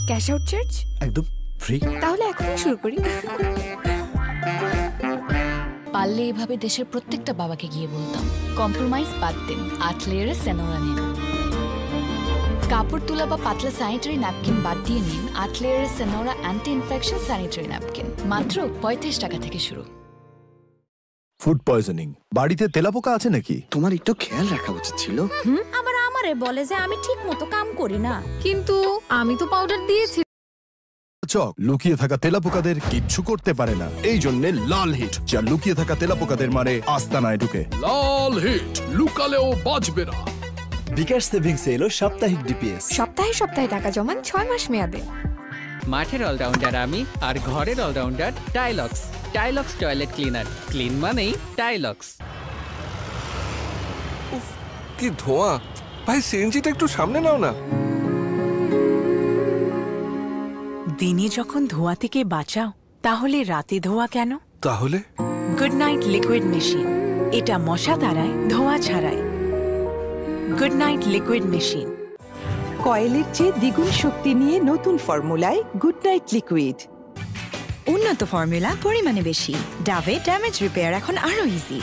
ক্যাশ আউট চার্জ একদম ফ্রি। তাহলে এখনই শুরু করি। পারলে এভাবে দেশের প্রত্যেকটা বাবাকে গিয়ে বলতাম, কম্প্রোমাইজ বাদ দিন, 8 লেয়ারের সেনোরা নিন। কাপড় তোলা বা পাতলা স্যানিটারি ন্যাপকিন বাদ দিয়ে নিন 8 লেয়ারের Senora anti infection sanitary napkin, মাত্র 35 টাকা থেকে শুরু। ফুড পয়জনিং, বাড়িতে তেলাপোকা আছে নাকি? তোমার একটু খেয়াল রাখা উচিত ছিল। আবার আমারে বলে যে আমি ঠিক মতো কাম করি না, কিন্তু আমি তো পাউডার দিয়েছি। চক লুকিয়ে থাকা তেলাপোকাদের কিচ্ছু করতে পারে না। এই জন্য লাল হিট, যা লুকিয়ে থাকা তেলাপোকাদের মারে আস্তানায় ঢুকে। লাল হিট, লুকালেও বাজবে না। বিকাশ সেভিংস এলো সাপ্তাহিক ডিপিএস। সপ্তাহে সপ্তাহে টাকা জমান 6 মাস মেয়াদে। মাঠের অলরাউন্ডার আমি, আর ঘরের all rounder Tylox. Tylox toilet cleaner, clean মানেই টাইলক্স। কি ধোঁয়া! ভাই, সিএনজিটা একটু সামনে নাও না। দিনে যখন ধোঁয়া থেকে বাঁচাও, তাহলে রাতে ধোঁয়া কেন? তাহলে গুড নাইট লিকুইড মেশিন, এটা মশা তাড়ায়, ধোঁয়া ছাড়ায়। Good night liquid machine. কয়েলের চেয়ে দ্বিগুণ শক্তি নিয়ে নতুন ফর্মুলায় গুড নাইট লিকুইড। উন্নত ফর্মুলা, পরিমাণে বেশি। ডাভে ড্যামেজ রিপেয়ার এখন আরো ইজি।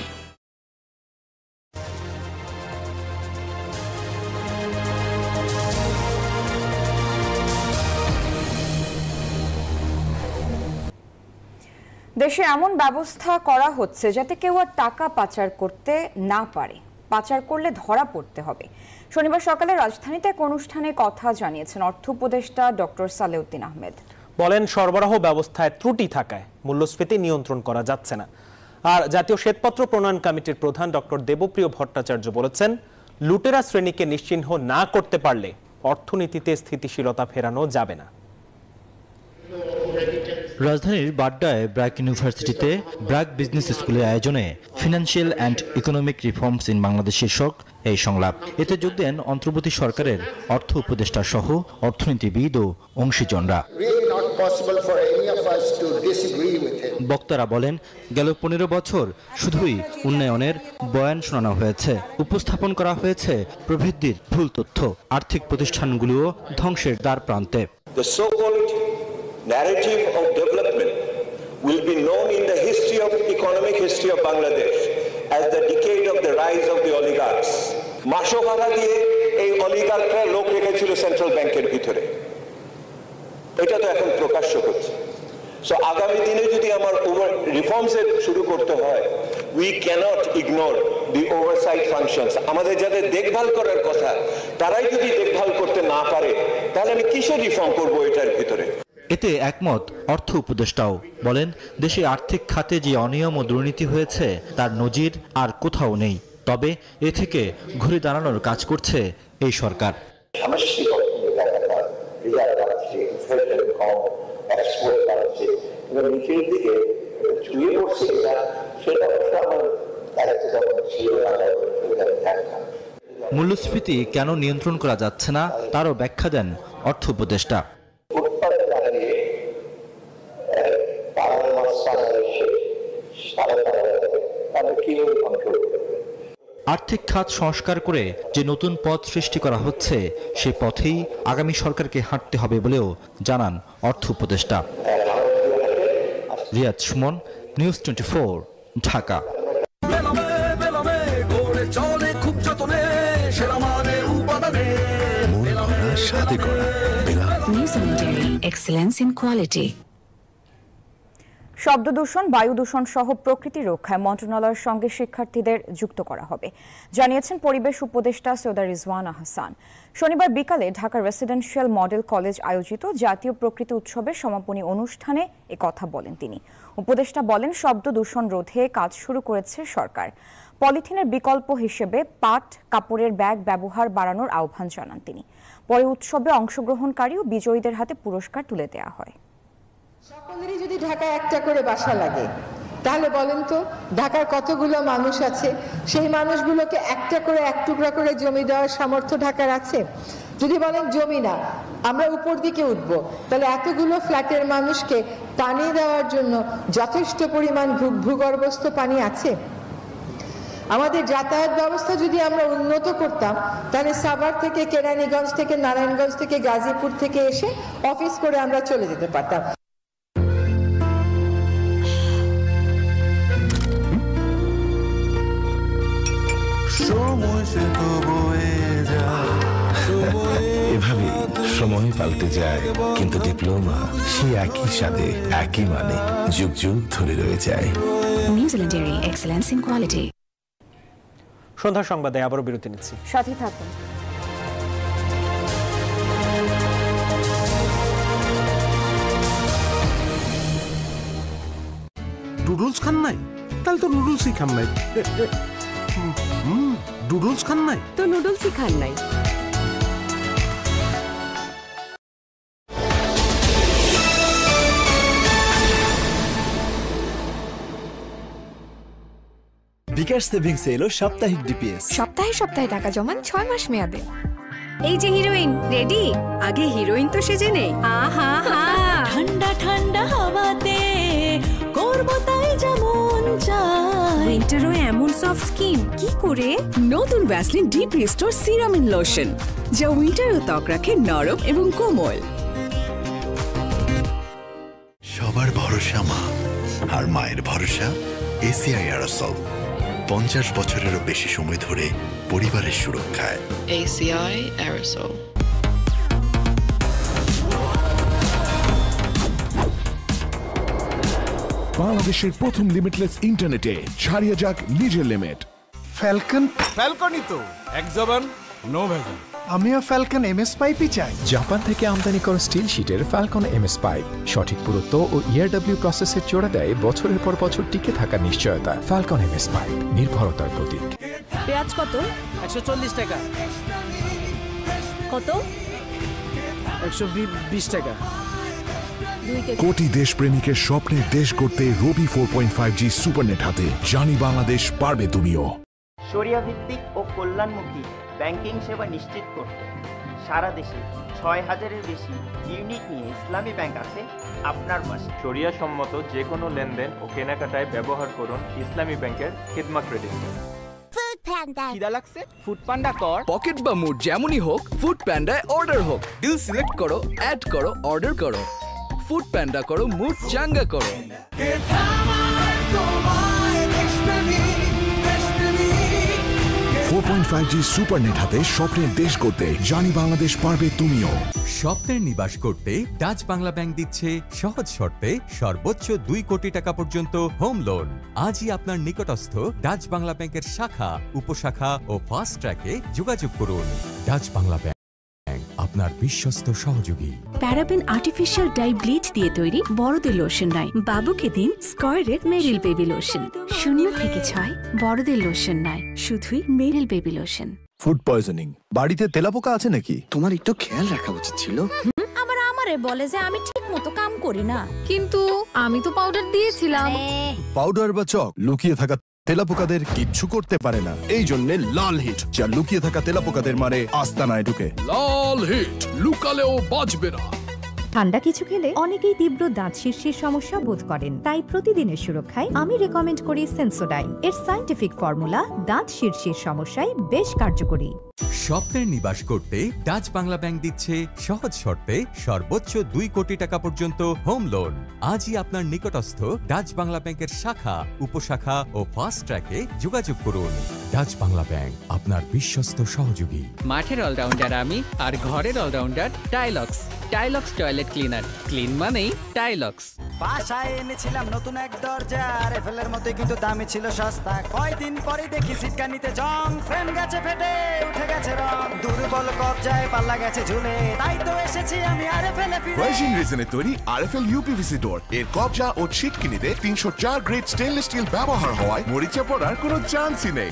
দেশে এমন ব্যবস্থা করা হচ্ছে যাতে কেউ আর টাকা পাচার করতে না পারে। পাচার করলে ধরা পড়তে হবে। শনিবার সকালে রাজধানীতে এক অনুষ্ঠানে কথা জানিয়েছেন অর্থ উপদেষ্টা ডক্টর সালেউদ্দিন আহমেদ। বলেন, সরবরাহ ব্যবস্থায় ত্রুটি থাকায় মূল্যস্ফীতি নিয়ন্ত্রণ করা যাচ্ছে না। আর জাতীয় শ্বেতপত্র প্রণয়ন কমিটির প্রধান ডক্টর দেবপ্রিয় ভট্টাচার্য বলেছেন, লুটেরা শ্রেণীকে নিশ্চিহ্ন না করতে পারলে অর্থনীতিতে স্থিতিশীলতা ফেরানো যাবে না। রাজধানীর বাড্ডায় ব্র্যাক ইউনিভার্সিটিতে ব্র্যাক বিজনেস স্কুলের আয়োজনে financial and economic reforms in Bangladesh শীর্ষক এই সংলাপ। এতে যোগ দেন অন্তর্বর্তী সরকারের অর্থ উপদেষ্টা সহ অর্থনীতিবিদ ও অংশীজনরা। বক্তারা বলেন, গেল 15 বছর শুধুই উন্নয়নের বয়ান শোনানো হয়েছে, উপস্থাপন করা হয়েছে প্রবৃদ্ধির ভুল তথ্য, আর্থিক প্রতিষ্ঠানগুলোও ধ্বংসের দ্বার প্রান্তে। Narrative of development will be known in the history of economic history of Bangladesh as the decade of the rise of the oligarchs. মাসো ভাড়া দিয়ে এই অলিগার্করা লোক রেখেছিল সেন্ট্রাল ব্যাংকের ভিতরে, এটা তো এখন প্রকাশ্য হচ্ছে। সো আগামী দিনে যদি আমার রিফর্মস শুরু করতে হয়, we cannot ignore the oversight functions. আমাদের যাদের দেখভাল করার কথা তারাই যদি দেখভাল করতে না পারে, তাহলে আমি কিসের রিফর্ম করবো এটার ভিতরে? এতে একমত অর্থ উপদেষ্টাও বলেন, দেশে আর্থিক খাতে যে অনিয়ম ও দুর্নীতি হয়েছে তার নজির আর কোথাও নেই। তবে এ থেকে ঘুরে দাঁড়ানোর কাজ করছে এই সরকার। মূল্যস্ফীতি কেন নিয়ন্ত্রণ করা যাচ্ছে না তারও ব্যাখ্যা দেন অর্থ উপদেষ্টা। আর্থিক খাত সংস্কার করে যে নতুন পথ সৃষ্টি করা হচ্ছে সে পথেই আগামী সরকারকে হাঁটতে হবে বলেও জানান অর্থ উপদেষ্টা। Riad Sumon, news 24, Dhaka. Excellence in quality. শব্দ দূষণ, বায়ু দূষণ সহ প্রকৃতি রক্ষায় মন্ত্রণালয়ের সঙ্গে শিক্ষার্থীদের যুক্ত করা হবে, জানিয়েছেন পরিবেশ উপদেষ্টা সৈয়দা রিজওয়ানা হাসান। শনিবার বিকালে ঢাকা রেসিডেন্সিয়াল মডেল কলেজ আয়োজিত জাতীয় প্রকৃতি উৎসবের সমাপনী অনুষ্ঠানে এ কথা বলেন তিনি। উপদেষ্টা বলেন, শব্দ দূষণ রোধে কাজ শুরু করেছে সরকার। পলিথিনের বিকল্প হিসেবে পাট কাপড়ের ব্যাগ ব্যবহার বাড়ানোর আহ্বান জানান তিনি। পরে উৎসবে অংশগ্রহণকারী ও বিজয়ীদের হাতে পুরস্কার তুলে দেওয়া হয়। সকলেরই যদি ঢাকায় একটা করে বাসা লাগে, তাহলে বলেন তো ঢাকার কতগুলো মানুষ আছে? সেই মানুষগুলোকে একটা করে এক টুকরা করে জমি দেওয়ার সামর্থ্য ঢাকার আছে? যদি বলেন জমি না, আমরা উপর দিকে উঠব, তাহলে এতগুলো ফ্ল্যাটের মানুষকে পানি দেওয়ার জন্য যথেষ্ট পরিমাণ ভূগর্ভস্থ পানি আছে? আমাদের যাতায়াত ব্যবস্থা যদি আমরা উন্নত করতাম, তাহলে সাভার থেকে, কেরানীগঞ্জ থেকে, নারায়ণগঞ্জ থেকে, গাজীপুর থেকে এসে অফিস করে আমরা চলে যেতে পারতাম। এভাবে সময় পাল্টে যায়, কিন্তু ডিপ্লোমা সে একই স্বাদে একই মানে যুগ যুগ ধরে রয়ে যায়। New Zealand dairy, excellence in quality. সন্ধ্যার সংবাদে আবারও বিরতি নিচ্ছি, সাথে থাকুন। নুডলস খান নাই? তাহলে তো নুডলসই খান নাই। নুডলস খান নাই তো নুডলসই খান নাই। বিকাশ সেভিংসে এলো সাপ্তাহিক ডিপিএস। সপ্তাহে সপ্তাহে টাকা জমান 6 মাস মেয়াদে। এই যে হিরোইন রেডি, আগে হিরোইন তো সেজে নে। আহা হা, ঠান্ডা ঠান্ডা হাওয়াতে করব তাই যেমন চাই। উইন্টারও এমন সফট স্কিন কি করে? নতুন Vaseline deep restore serum and lotion, যা উইন্টারও ত্বক রাখে নরম এবং কোমল। সবার ভরসা মা, আর মায়ের ভরসা এসিআই অ্যারোসল। 50 বছরেরও বেশি সময় ধরে পরিবারের সুরক্ষায় ACI Aerosol। বাংলাদেশের প্রথম লিমিটলেস ইন্টারনেটে ছাড়িয়ে যাক নিজের লিমিট। ফ্যালকনই তো এক জবান নো ভেজাল। আমিও ফ্যালকন এমএস পাইপই চাই। জাপান থেকে আমদানি করা স্টিল শীটের ফ্যালকন এমএস পাইপ সঠিক পুরুত্ব ও ERW প্রসেসের জোড়া দেয় বছরের পর বছর টিকে থাকার নিশ্চয়তা। ফ্যালকন এমএস পাইপ, নির্ভরতার প্রতীক। পেঁয়াজ কত? 140 টাকা। কত? 120 টাকা। কোটি দেশপ্রেমিকের স্বপ্নের দেশ করতে রবি 4.5G সুপারনেট হাতে। জানি বাংলাদেশ, পারবে তুমিও। শরিয়া ভিত্তিক ও কল্যাণমুখী ব্যাংকিং সেবা নিশ্চিত করতে সারা দেশে 6000-এর বেশি ইউনিট নিয়ে ইসলামী ব্যাংক আছে আপনার পাশে। শরিয়া সম্মত যে কোনো লেনদেন ও কেনাকাটায় ব্যবহার করুন ইসলামী ব্যাংকের খিদমা ক্রেডিট কার্ড। খিদা লাগছে? ফুড পান্ডা কর। পকেট বা মুড যেমনই হোক, ফুড প্যান্ডায় অর্ডার হোক। ডিল সিলেক্ট করো, অ্যাড করো, অর্ডার করো। ফুড প্যান্ডা করো, মুড চাঙ্গা করো। 4.5G সুপার নেট হাতে স্বপ্নের দেশ করতে জানি বাংলাদেশ পারবে তুমিও। স্বপ্নের নিবাস করতে ডাচ বাংলা ব্যাংক দিচ্ছে সহজ শর্তে সর্বোচ্চ 2 কোটি টাকা পর্যন্ত হোম লোন। আজই আপনার নিকটস্থ ডাচ বাংলা ব্যাংকের শাখা, উপশাখা ও ফাস্ট ট্র্যাকে যোগাযোগ করুন। ডাচ বাংলা ব্যাংক, আপনার বিশ্বস্ত সহযোগী। প্যারাবেন আর্টিফিশিয়াল ডাই ব্লিচ দিয়ে তৈরি বড়দের লোশন নয়, বাবুকে দিন স্কয়ারের মেরিল বেবি লোশন। 0 থেকে 6 বড়দের লোশন নয়, শুধুই মেরিল বেবি লোশন। ফুড পয়জনিং, বাড়িতে তেলাপোকা আছে নাকি? তোমার একটু খেয়াল রাখা উচিত ছিল। আমারে বলে যে আমি ঠিক মতো কাম করি না, কিন্তু আমি তো পাউডার দিয়েছিলাম। পাউডার বা চক লুকিয়ে থাকা তেলাপোকাদের কিচ্ছু করতে পারে না। এই জন্য লাল হিট, যা লুকিয়ে থাকা তেলাপোকাদের মারে আস্তানায় ঢুকে। লাল হিট, লুকালেও বাঁচবে না। ঠান্ডা কিছু খেলে অনেকেই তীব্র দাঁত শীর্ষের সমস্যা বোধ করেন, তাই প্রতিদিনের সুরক্ষায় আমি রেকমেন্ড করি সেন্সোডাইন। এর সায়েন্টিফিক ফর্মুলা দাঁত শীর্ষের সমস্যায় বেশ কার্যকরী। স্বপ্নের নিবাস করতে ডাচ বাংলা ব্যাংক দিচ্ছে সহজ শর্তে সর্বোচ্চ 2 কোটি টাকা পর্যন্ত হোম লোন। আজই আপনার নিকটস্থ ডাচ বাংলা ব্যাংকের শাখা, উপশাখা ও ফাস্ট ট্র্যাকে যোগাযোগ করুন। ডাচ বাংলা ব্যাংক, আপনার বিশ্বস্ত সহযোগী। মাঠের অলরাউন্ডার আমি, আর ঘরের all rounder Tylox. Tylox toilet cleaner, clean মানেই টাইলক্স। বাসায় এনেছিলাম নতুন এক দরজা, আরএফএলের মধ্যে কিন্তু দামে ছিল সস্তা। কয়দিন পরে দেখি সিটকানিতে জং, ফ্রেম গেছে ফেটে, উঠে গেছে রং, দুর্বল কবজায় পাল্লা গেছে ঝুলে, তাই তো এসেছি আমি আরএফএল এ ফিরে। ভার্জিন রিজনের তৈরি আরএফএল ইউপিভিসি ডোর, এর কবজা ও ছিটকিনিতে 304 গ্রেড স্টেনলেস স্টিল ব্যবহার হওয়ায় মরিচা পড়ার কোনো চান্সই নেই।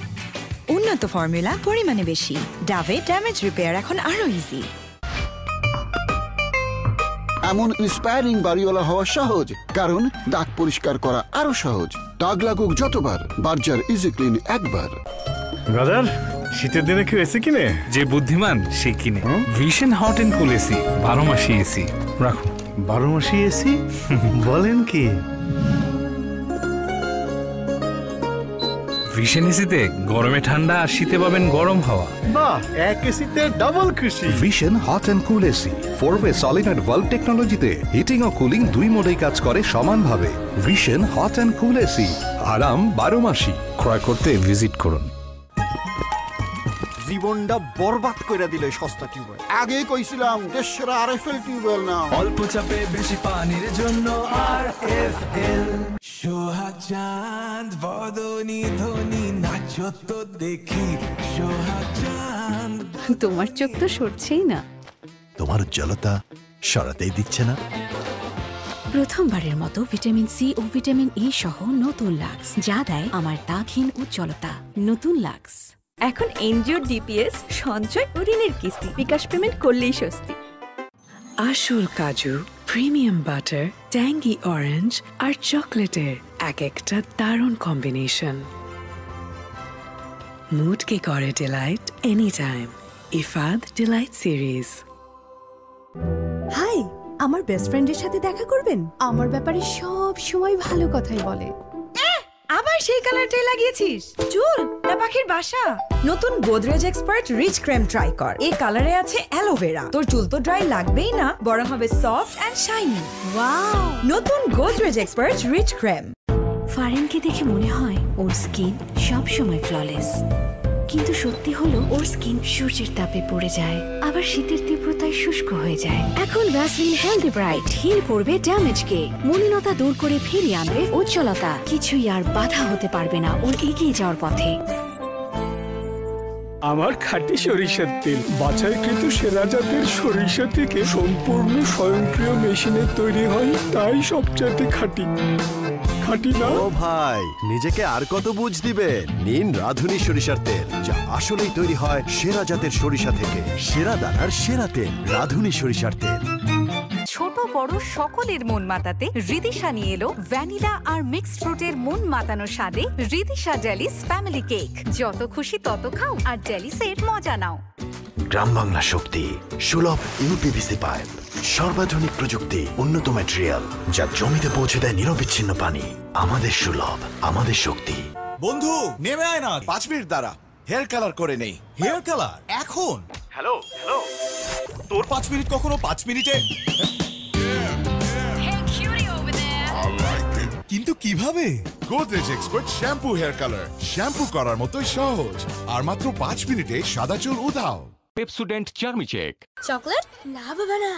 উন্নত ফর্মুলা, পরিমাণে বেশি। ডাভে ড্যামেজ রিপেয়ার এখন আরো ইজি। এমন ইন্সপায়ারিং বাড়িওয়ালা হওয়া সহজ, কারণ দাগ পরিষ্কার করা আরো সহজ। দাগ লাগুক যতবার, বার্জার ইজি ক্লিন একবার। ব্রাদার, শীতের দিনে কেউ এসি কিনে? যে বুদ্ধিমান সে কিনে Vision hot and cool AC. 12 মাসি এসি রাখো। 12 মাসি এসি বলেন কি? ভিশন এসিতে গরমে ঠান্ডা আর শীতে পাবেন গরম হাওয়া। বাহ, এক এসিতে ডাবল খুশি। Vision hot and cool AC 4-ওয়ে সলিনয়েড ভালভ টেকনোলজিতে হিটিং ও কুলিং দুই মোডেই কাজ করে সমানভাবে। Vision hot and cool AC, আরাম 12 মাসি। ক্রয় করতে ভিজিট করুন। জীবনটা বরবাদ করে দিলে সস্তা টিউবওয়েল। আগেই কইছিলাম দেশের আরএফএল টিউবওয়েল না। অল্প চাপে বেশি পানির জন্য আরএফএল। সোহাগ চাঁদ বদনি ধ্বনি নাচো তো দেখি সোহাগ চাঁদ। তোমার চোখ তো সরছেই না। তোমার উজ্জ্বলতা সরাতেই দিচ্ছে না। প্রথমবারের মতো ভিটামিন সি ও ভিটামিন ই সহ নতুন লাক্স, যা দেয় আমার দাগহীন উজ্জ্বলতা। নতুন লাক্স। এখন এনজিও ডিপিএস সঞ্চয় ও ঋণের কিস্তি বিকাশ পেমেন্ট করলেই স্বস্তি। আসল কাজু, প্রিমিয়াম বাটার, ট্যাঙ্গি অরেঞ্জ আর চকলেটের এক একটা দারুণ কম্বিনেশন। মুডকে করে delight any time. Ifad delight series. Hi, আমার বেস্ট ফ্রেন্ডের সাথে দেখা করবেন? আমার ব্যাপারে সব সময় ভালো কথাই বলে। আবার সেই কালারটাই লাগিয়েছিস? চুল না পাখির বাসা? নতুন Godrej expert rich cream try কর। এই কালারে আছে অ্যালোভেরা। তোর চুল তো ড্রাই লাগবেই না, বরং হবে সফট এন্ড শাইনি। ওয়াও, নতুন গোদরেজ এক্সপার্ট রিচ ক্রিম। ফারিনকে দেখে মনে হয় ওর স্কিন সব সময় ফ্ললেস, কিন্তু সত্যি হলো ওর স্কিন সূর্যের তাপে পড়ে যায়, আবার শীতের তীব্রতায় শুষ্ক হয়ে যায়। এখন ভ্যাসলিন হেলদি ব্রাইট হিল করবে ড্যামেজকে, মলিনতা দূর করে ফিরিয়ে আনবে উজ্জ্বলতা। কিছুই আর বাধা হতে পারবে না ওর এগিয়ে যাওয়ার পথে। আমার খাঁটি সরিষার তেল, বাছাইকৃত সেরা জাতের সরিষা থেকে সম্পূর্ণ স্বয়ংক্রিয় মেশিনে তৈরি হয়, তাই সবচেয়ে খাঁটি। খাঁটি না? ও ভাই, নিজেকে আর কত বুঝ দিবেন? নিন রাধুনী সরিষার তেল, যা আসলেই তৈরি হয় সেরা জাতের সরিষা থেকে। সেরা দানার সেরা তেল, রাধুনী সরিষার তেল। ছোট বড় সকলের মন মাতাতে রিদিশা নিয়ে এলো ভ্যানিলা আর মিক্সড ফ্রুটের মন মাতানো স্বাদে রিদিশা ডেলিস ফ্যামিলি কেক। যত খুশি তত খাও আর ডেলিসের মজা নাও। গ্রাম বাংলা শক্তি, সুলভ ইউপিভিসি পাইপ, সর্বাধুনিক প্রযুক্তি, উন্নত ম্যাটেরিয়াল, যা জমিতে পৌঁছে দেয় নিরবিচ্ছিন্ন পানি। আমাদের সুলভ, আমাদের শক্তি। বন্ধু নেমে আয় না, 5 মিনিট দাঁড়া, হেয়ার কালার করে নেই। হেয়ার কালার এখন? হ্যালো হ্যালো, তোর 5 মিনিট কখনো 5 মিনিটে? কিন্তু কিভাবে? Godrej expert shampoo hair colour, shampoo করার মতোই সহজ আর মাত্র 5 মিনিটে সাদা চুল উধাও। Pepsodent charmy check. চকলেট? না বাবা না,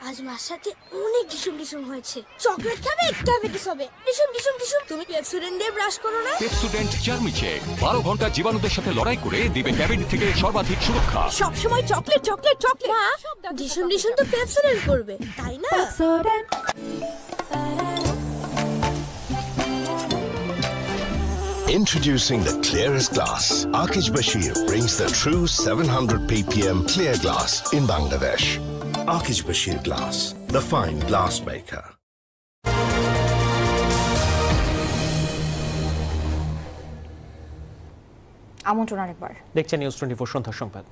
আজ মার সাথে অনেক ডিসুম হয়েছে। চকলেট খাবে? ডায়াবেটিস হবে। ডিসুম তুমি পেপসোডেন্ট দিয়ে ব্রাশ করো না? পেপসোডেন্ট চার্মি চেক 12 ঘন্টা জীবাণুদের সাথে লড়াই করে দিবে ক্যাভিটি থেকে সর্বাধিক সুরক্ষা। সব সময় চকলেট। মা, ডিসুম তো পেপসোডেন্ট করবে, তাই না? Introducing the clearest glass. Akish Bashir brings the true 700 ppm clear glass in Bangladesh. Akish Bashir Glass, the fine glass maker. আমন্ত্রণ আরেকবার। দেখছেন নিউজ 24 সন্ধ্যা সংবাদ।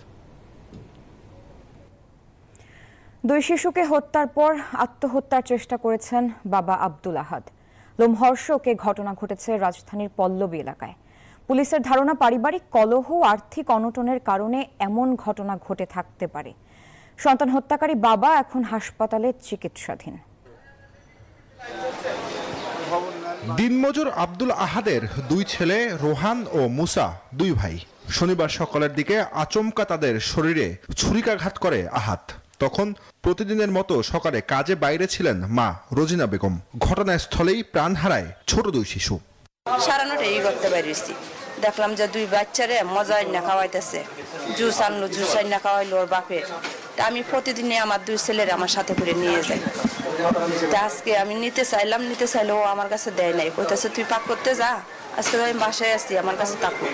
2 শিশুকে হত্যার পর আত্মহত্যার চেষ্টা করেছেন বাবা আব্দুল আহাদ। লোমহর্ষক এ ঘটনা ঘটেছে রাজধানীর পল্লবী এলাকায়। পুলিশের ধারণা পারিবারিক কলহ ও আর্থিক অনটনের কারণে এমন ঘটনা ঘটে থাকতে পারে। সন্তান হত্যাকারী বাবা এখন হাসপাতালে চিকিৎসাধীন। দিনমজুর আব্দুল আহাদের 2 ছেলে রোহান ও মুসা 2 ভাই। শনিবার সকালের দিকে আচমকা তাদের শরীরে ছুরিকাঘাত করে আহাদ। তখন প্রতিদিনের মতো সকালে কাজে বাইরে ছিলেন মা রোজিনা বেগম। ঘটনাস্থলেই প্রাণ হারায় ছোট 2 শিশু। সারানোটা এই করতে পারিছি, দেখলাম যে 2 বাচ্চারে মজাই না খাওয়াইতেছে, জুস না খাওয়াইলো ওর বাপের। আমি প্রতিদিনে আমার 2 ছেলের আমার সাথে করে নিয়ে যাই। আজকে আমি নিতে চাইলেও আমার কাছে দেয় নাই, কইতেছে তুই পাক করতে যা, আজকে আমি বাসায় আসছি, আমার কাছে থাকো।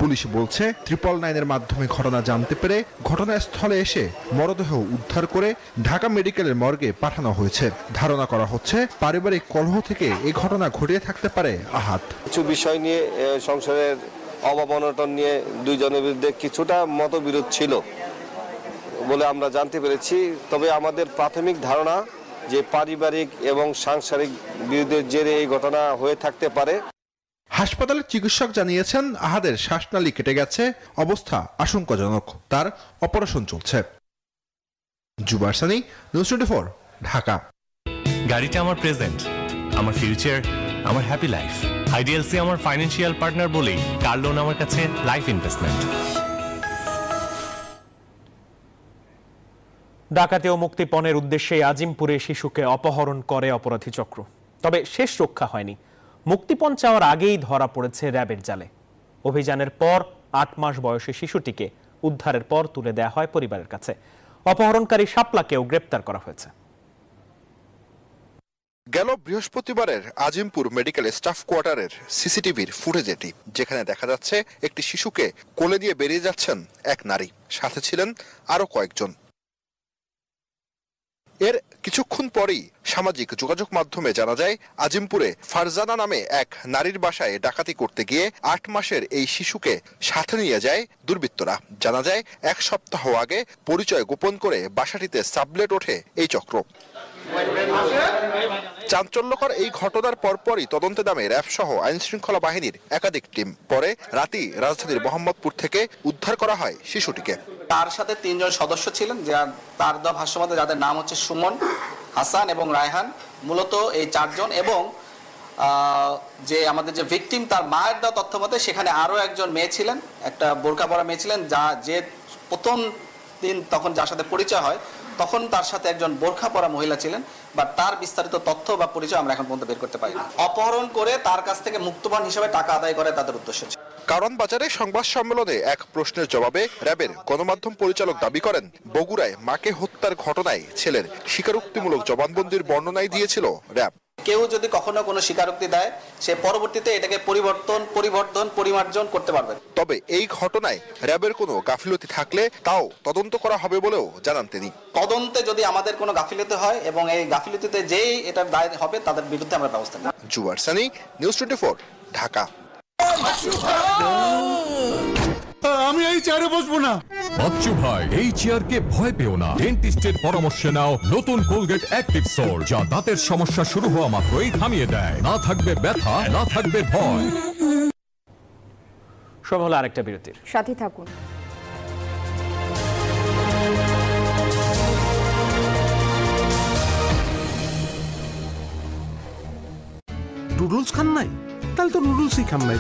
পুলিশ বলছে 999-এর মাধ্যমে ঘটনা জানতে পেরে ঘটনাস্থলে এসে মরদেহ উদ্ধার করে ঢাকা মেডিকেলের মর্গে পাঠানো হয়েছে। ধারণা করা হচ্ছে পারিবারিক কলহ থেকে এই ঘটনা ঘটিয়ে থাকতে পারে আহাদ। কিছু বিষয় নিয়ে সংসারের অভাব অনটন নিয়ে 2 জনের বিরুদ্ধে কিছুটা মতবিরোধ ছিল বলে আমরা জানতে পেরেছি। তবে আমাদের প্রাথমিক ধারণা যে পারিবারিক এবং সাংসারিক বিরোধের জেরে এই ঘটনা হয়ে থাকতে পারে। হাসপাতালের চিকিৎসক জানিয়েছেন আহাদের শ্বাসনালী কেটে গেছে, অবস্থা আশঙ্কাজনক, তার অপারেশন চলছে। জুবার সানি, নিউজ 24, ঢাকা। গাড়িটা আমার প্রেজেন্ট, আমার ফিউচার, আমার হ্যাপি লাইফ। আইডিএলসি আমার ফাইন্যান্সিয়াল পার্টনার বলেই কার লোন আমার কাছে লাইফ ইনভেস্টমেন্ট। ডাকাতি ও মুক্তিপণের উদ্দেশ্যে আজিমপুরে শিশুকে অপহরণ করে অপরাধী চক্র, তবে শেষ রক্ষা হয়নি। মুক্তিপণ চাওয়ার আগেই ধরা পড়েছে র্যাবের জালে। অভিযানের পর 8 মাস বয়সী শিশুটিকে উদ্ধারের পর তুলে দেয়া হয় পরিবারের কাছে। অপহরণকারী শাপলাকেও গ্রেপ্তার করা হয়েছে। গেল বৃহস্পতিবারের আজিমপুর মেডিকেল স্টাফ কোয়ার্টারের সিসিটিভির ফুটেজ এটি, যেখানে দেখা যাচ্ছে একটি শিশুকে কোলে দিয়ে বেরিয়ে যাচ্ছেন এক নারী, সাথে ছিলেন আরো কয়েকজন। এর কিছুক্ষণ পরেই সামাজিক যোগাযোগ মাধ্যমে জানা যায় আজিমপুরে ফারজানা নামে এক নারীর বাসায় ডাকাতি করতে গিয়ে 8 মাসের এই শিশুকে সাথে নিয়ে যায় দুর্বৃত্তরা। জানা যায় 1 সপ্তাহ আগে পরিচয় গোপন করে বাসাটিতে সাবলেট ওঠে এই চক্র। চাঞ্চল্যকর এই ঘটনার পরপরই তদন্তে নামে র্যাব সহ আইন শৃঙ্খলা বাহিনীর একাধিক টিম। পরে রাতেই রাজধানীর মোহাম্মদপুর থেকে উদ্ধার করা হয় শিশুটিকে। তার সাথে 3 জন সদস্য ছিলেন, তার ভাষ্যমতে যাদের নাম হচ্ছে সুমন, হাসান এবং রায়হান। মূলত এই 4 জন এবং যে আমাদের যে ভিকটিম তার মায়ের দেওয়া তথ্য মতে সেখানে আরো একজন মেয়ে ছিলেন, একটা বোরকা পরা মেয়ে ছিলেন, যে প্রথম দিন তখন যার সাথে পরিচয় হয় তখন তার সাথে একজন বোরখা পরা মহিলা ছিলেন, বা তার বিস্তারিত তথ্য বা পরিচয় আমরা এখন পর্যন্ত বের করতে পারি না। অপহরণ করে তার কাছ থেকে মুক্তপণ হিসেবে টাকা আদায় করে তাদের উদ্দেশ্য ছিল। কারণ বাজারে সংবাদ সম্মেলনে এক প্রশ্নের জবাবে র্যাবের গণমাধ্যম পরিচালক দাবি করেন, বগুড়ায় মাকে হত্যার ঘটনায় ছেলের স্বীকারোক্তিমূলক জবানবন্দির বর্ণনাই দিয়েছিল র্যাব। কেউ যদি কখনো কোনো স্বীকারোক্তি দেয়, সে পরবর্তীতে এটাকে পরিমার্জন করতে পারবে। তবে এই ঘটনায় র্যাবের কোনো গাফিলতি থাকলে তাও তদন্ত করা হবে বলেও জানান তিনি। তদন্তে যদি আমাদের কোনো গাফিলতি হয় এবং এই গাফিলতিতে যেই এটার দায় হবে তাদের বিরুদ্ধে আমরা ব্যবস্থা নেব। জুবার সানি, নিউজ 24, ঢাকা। আমি এই চেয়ারে বসবো না। বাচ্চু ভাই, এই চেয়ারকে ভয় পেও না। ডেন্টিস্টের পরামর্শ নাও নতুন কোলগেট অ্যাক্টিভ সোল, যা দাঁতের সমস্যা শুরু হওয়া মাত্রই থামিয়ে দেয়। না থাকবে ব্যথা, না থাকবে ভয়। সব হলো আরেকটা বিরতির সাথে থাকুন। নুডলস খান নাই? তাহলে তো নুডলসই খান নাই।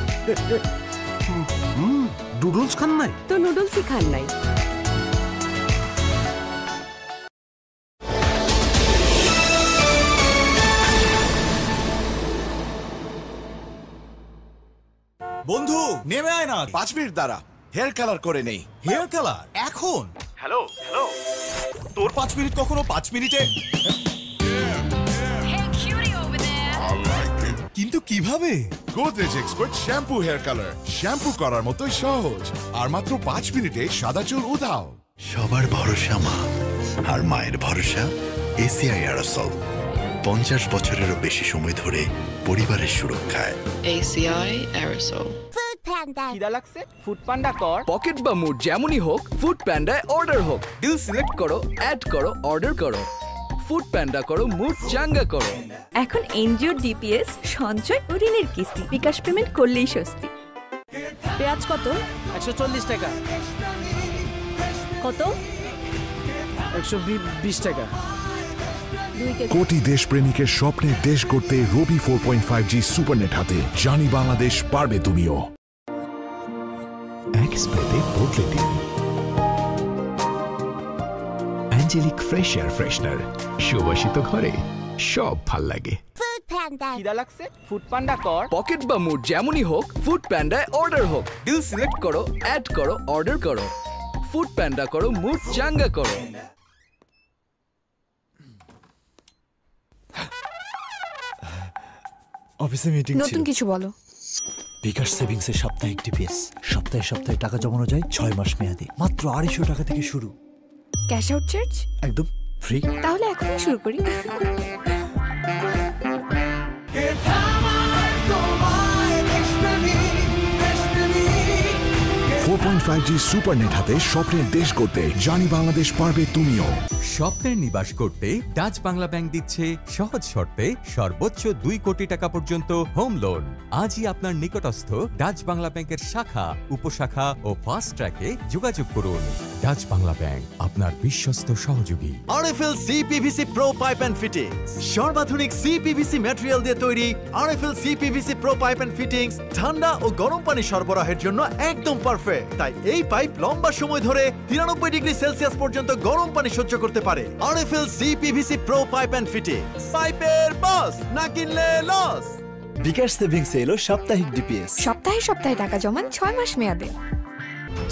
নুডলস খান নাই তো নুডলসই খান নাই। বন্ধু নেমে আয় না, 5 মিনিট দাঁড়া, হেয়ার কালার করে নেই। হেয়ার কালার এখন? হ্যালো হ্যালো, তোর 5 মিনিট কখনো 5 মিনিটে? কিন্তু কিভাবে? Godrej expert shampoo hair colour, shampoo করার মতোই সহজ, আর মাত্র 5 মিনিটে সাদা চুল উধাও। সবার ভরসা মা, আর মায়ের ভরসা এসিআই এরোসল। 50 বছরেরও বেশি সময় ধরে পরিবারের সুরক্ষায়। ACI Aerosol। খিদা লাগছে? ফুড পান্ডা কর। পকেট বা মুড যেমনই হোক, ফুড পান্ডায় অর্ডার হোক। ডিল সিলেক্ট করো, অ্যাড করো, অর্ডার করো। ফুড পান্ডা করো, মুড চাঙ্গা করো। এখন এনজিওর ডিপিএস, সঞ্চয় ও ঋণের কিস্তি বিকাশ পেমেন্ট করলেই স্বস্তি। পেঁয়াজ কত? 140 টাকা। কত? 120 টাকা। কোটি দেশপ্রেমিকের স্বপ্নের দেশ করতে রবি 4.5G সুপারনেট হাতে। জানি বাংলাদেশ, পারবে তুমিও। এক স্প্রেতে বদলে দিন অ্যাঞ্জেলিক ফ্রেশ এয়ার ফ্রেশনার। সুবাসিত ঘরে সব ভাল লাগে। খিদা লাগছে? ফুড পান্ডা কর। পকেট বা মুড যেমনই হোক, ফুড পান্ডায় অর্ডার হোক। ডিল সিলেক্ট করো, অ্যাড করো, অর্ডার করো। ফুড পান্ডা করো, মুড চাঙ্গা করো। অফিসে মিটিং ছিল। নতুন কিছু বলো। বিকাশ সেভিংসের সাপ্তাহিক ডিপিএস, সপ্তাহে সপ্তাহে টাকা জমানো যায় 6 মাস মেয়াদে, মাত্র 250 টাকা থেকে শুরু। ক্যাশ আউট চার্জ একদম ফ্রি। তাহলে এখনই শুরু করি। 4.5G সুপারনেট হাতে স্বপ্নের দেশ করতে জানি বাংলাদেশ, পারবে তুমিও। স্বপ্নের নিবাস করতে ডাচ বাংলা ব্যাংক দিচ্ছে সহজ শর্তে সর্বোচ্চ 2 কোটি টাকা পর্যন্ত হোম লোন। আজই আপনার নিকটস্থ ডাচ বাংলা ব্যাংকের শাখা, উপশাখা ও ফাস্ট ট্র্যাকে যোগাযোগ করুন। ডাচ বাংলা ব্যাংক, আপনার বিশ্বস্ত সহযোগী। RFL CPVC Pro Pipe and Fittings, সর্বাধুনিক CPVC material দিয়ে তৈরি RFL CPVC Pro Pipe and Fittings ঠান্ডা ও গরম পানি সরবরাহের জন্য একদম পারফেক্ট। তাই এই পাইপ লম্বা সময় ধরে 93 ডিগ্রি সেলসিয়াস পর্যন্ত গরম পানি সহ্য করতে পারে। RFL CPVC Pro Pipe and Fittings, পাইপের বস, না কিনলে লস। বিকাশ সেভিংস এলো সাপ্তাহিক ডিপিএস। সপ্তাহে সপ্তাহে টাকা জমান 6 মাস মেয়াদে।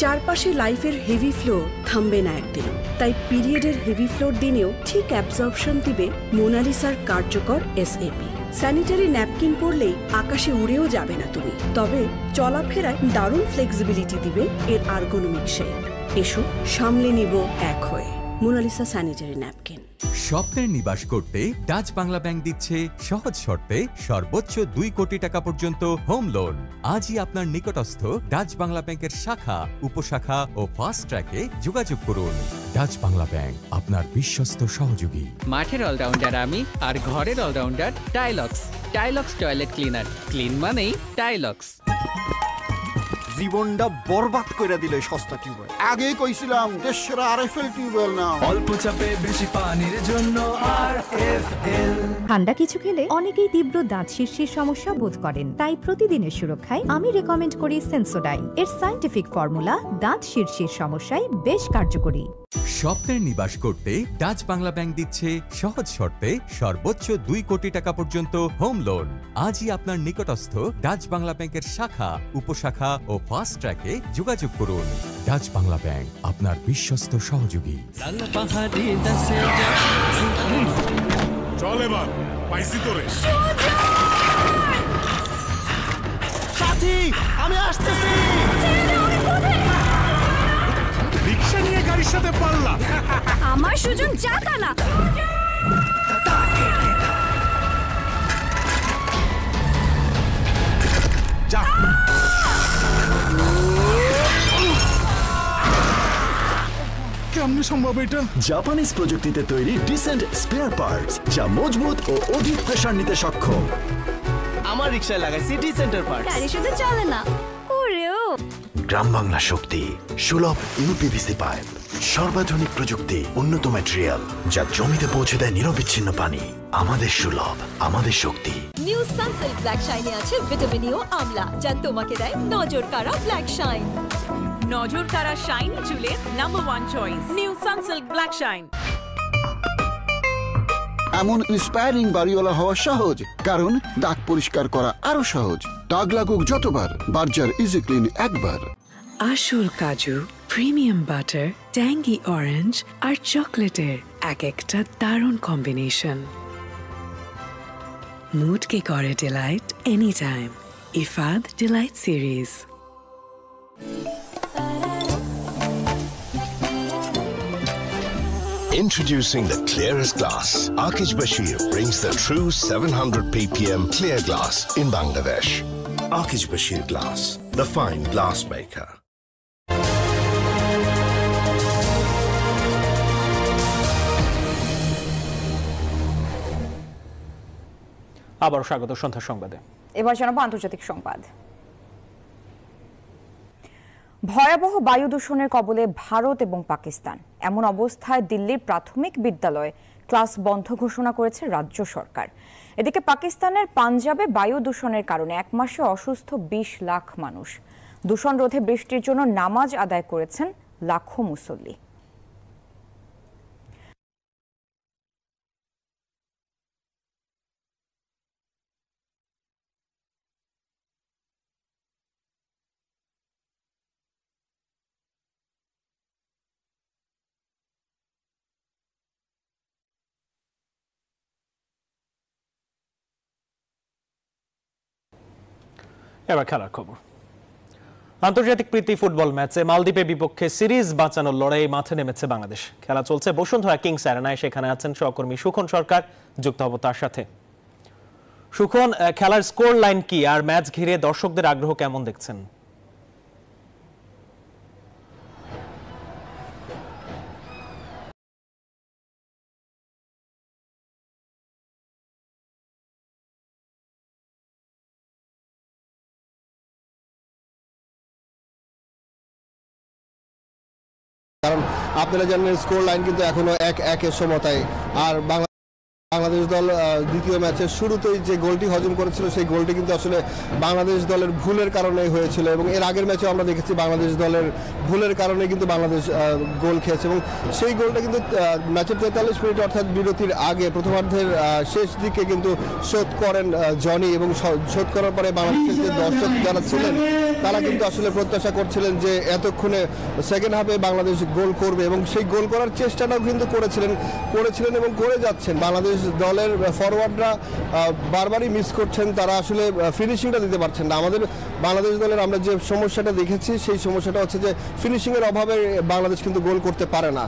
চারপাশে লাইফের হেভি ফ্লো থামবে না একদিন, তাই পিরিয়ডের হেভি ফ্লোর দিনেও ঠিক অ্যাবজর্পশন দিবে মোনালিসার কার্যকর SAP। স্যানিটারি ন্যাপকিন পরলেই আকাশে উড়েও যাবে না তুমি, তবে চলাফেরায় দারুণ ফ্লেক্সিবিলিটি দিবে এর আর্গোনমিক শেপ। এসো সামলে নিব এক হয়ে মোনালিসা স্যানিটারি ন্যাপকিন। স্বপ্নের নিবাস করতে ডাচ বাংলা ব্যাংক দিচ্ছে সহজ শর্তে সর্বোচ্চ 2 কোটি টাকা পর্যন্ত হোম লোন। আজই আপনার নিকটস্থ ডাচ বাংলা ব্যাংকের শাখা, উপশাখা ও ফাস্ট ট্র্যাকে যোগাযোগ করুন। ডাচ বাংলা ব্যাংক, আপনার বিশ্বস্ত সহযোগী। মাঠের অলরাউন্ডার আমি, আর ঘরের all rounder Tylox. Tylox toilet cleaner, clean মানেই টাইলক্স। জীবনটা বরবাদ করে দিল সস্তা টিউবওয়েল। আগেই কইছিলাম দেশের RFL টিউবওয়েল না। অল্প চাপে বেশি পানির জন্য RFL। ঠান্ডা কিছু খেলে অনেকেই তীব্র দাঁত শীর্ষের সমস্যা বোধ করেন, তাই প্রতিদিনের সুরক্ষায় আমি রেকমেন্ড করি সেন্সোডাইন। এর সায়েন্টিফিক ফর্মুলা দাঁত শীর্ষের সমস্যায় বেশ কার্যকরী। স্বপ্নের নিবাস করতে ডাচ বাংলা ব্যাংক দিচ্ছে সহজ শর্তে সর্বোচ্চ 2 কোটি টাকা পর্যন্ত হোম লোন। আজই আপনার নিকটস্থ ডাচ বাংলা ব্যাংকের শাখা, উপশাখা ও ফাস্ট ট্র্যাকে যোগাযোগ করুন। ডাচ বাংলা ব্যাংক, আপনার বিশ্বস্ত সহযোগী। চল এবার পাইছি তোরে। সাথী, আমি আসতেছি। রিকশা নিয়ে গাড়ির সাথে পাল্লা। আমার সুজন জাতা না। যা। কেমনে সম্ভব এটা? জাপানিজ প্রযুক্তিতে তৈরি ডিসেন্ট স্পেয়ার পার্টস, যা মজবুত ও অধিক প্রেসার নিতে সক্ষম। আমার রিকশায় লাগাইছি ডিসেন্টার পার্টস। গাড়ি শুধু চলে না, ওরেও। গ্রাম বাংলা শক্তি, সুলভ ইউপিভিসি পাইপ, সর্বাধুনিক প্রযুক্তি, উন্নত ম্যাটেরিয়াল যা জমিতে পৌঁছে দেয় নিরবিচ্ছিন্ন পানি। আমাদের সুলভ, আমাদের শক্তি। নিউ সানসিল্ক ব্ল্যাক শাইনে আছে ভিটামিন ই ও আমলা, যা তোমাকে দেয় নজর কাড়া ব্ল্যাক শাইন। নজর কাড়া শাইনি চুলের number 1 choice new Sunsilk black shine. এমন ইন্সপায়ারিং বাড়িওয়ালা হওয়া সহজ, কারণ দাগ পরিষ্কার করা আরো সহজ। দাগ লাগুক যতবার, বার্জার ইজি ক্লিন একবার। আসল কাজু, প্রিমিয়াম বাটার, ট্যাঙ্গি অরেঞ্জ আর চকলেটের এক একটা দারুণ কম্বিনেশন মুডকে করে delight any time. Ifad delight series. Introducing the clearest glass. Akish Bashir brings the true 700 ppm clear glass in Bangladesh. Akish Bashir Glass, the fine glass maker. আবার স্বাগত সন্ধ্যা সংবাদে। এবার জানাবো আন্তর্জাতিক সংবাদ। ভয়াবহ বায়ু দূষণের কবলে ভারত এবং পাকিস্তান। এমন অবস্থায় দিল্লির প্রাথমিক বিদ্যালয়ে ক্লাস বন্ধ ঘোষণা করেছে রাজ্য সরকার। এদিকে পাকিস্তানের পাঞ্জাবে বায়ু দূষণের কারণে এক মাসে অসুস্থ 20 লাখ মানুষ। দূষণ রোধে বৃষ্টির জন্য নামাজ আদায় করেছেন লাখো মুসল্লি। এবার খেলার খবর। আন্তর্জাতিক প্রীতি ফুটবল ম্যাচে মালদ্বীপের বিপক্ষে সিরিজ বাঁচানোর লড়াইয়ে মাঠে নেমেছে বাংলাদেশ। খেলা চলছে বসুন্ধরা কিংস অ্যারেনায়। সেখানে আছেন সহকর্মী সুখন সরকার, যুক্ত হব তার সাথে। সুখন, খেলার স্কোর লাইন কি আর ম্যাচ ঘিরে দর্শকদের আগ্রহ কেমন দেখছেন? কারণ আপনারা জানেন স্কোর লাইন কিন্তু এখনো 1-1 সমতায়। আর বাংলাদেশ দল দ্বিতীয় ম্যাচের শুরুতেই যে গোলটি হজম করেছিল সেই গোলটি কিন্তু আসলে বাংলাদেশ দলের ভুলের কারণে হয়েছিল, এবং এর আগের ম্যাচেও আমরা দেখেছি বাংলাদেশ দলের ভুলের কারণে কিন্তু বাংলাদেশ গোল খেয়েছে, এবং সেই গোলটা কিন্তু ম্যাচের 43 মিনিট অর্থাৎ বিরতির আগে প্রথমার্ধের শেষ দিকে কিন্তু শোধ করেন জনি, এবং শোধ করার পরে বাংলাদেশের যে দর্শক যারা ছিলেন তারা কিন্তু আসলে প্রত্যাশা করছিলেন যে এতক্ষণে সেকেন্ড হাফে বাংলাদেশ গোল করবে, এবং সেই গোল করার চেষ্টাটাও কিন্তু করেছিলেন এবং করে যাচ্ছেন। বাংলাদেশ দলের ফরওয়ার্ডরা বারবারই মিস করছেন, তারা আসলে ফিনিশিংটা দিতে পারছেন না। আমাদের বাংলাদেশ দলের আমরা যে সমস্যাটা দেখেছি সেই সমস্যাটা হচ্ছে যে ফিনিশিংয়ের অভাবে বাংলাদেশ কিন্তু গোল করতে পারে না।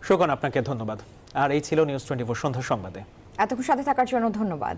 সুখন, আপনাকে ধন্যবাদ। আর এই ছিল নিউজ 24 সন্ধ্যা সংবাদে। এতক্ষণ সাথে থাকার জন্য ধন্যবাদ।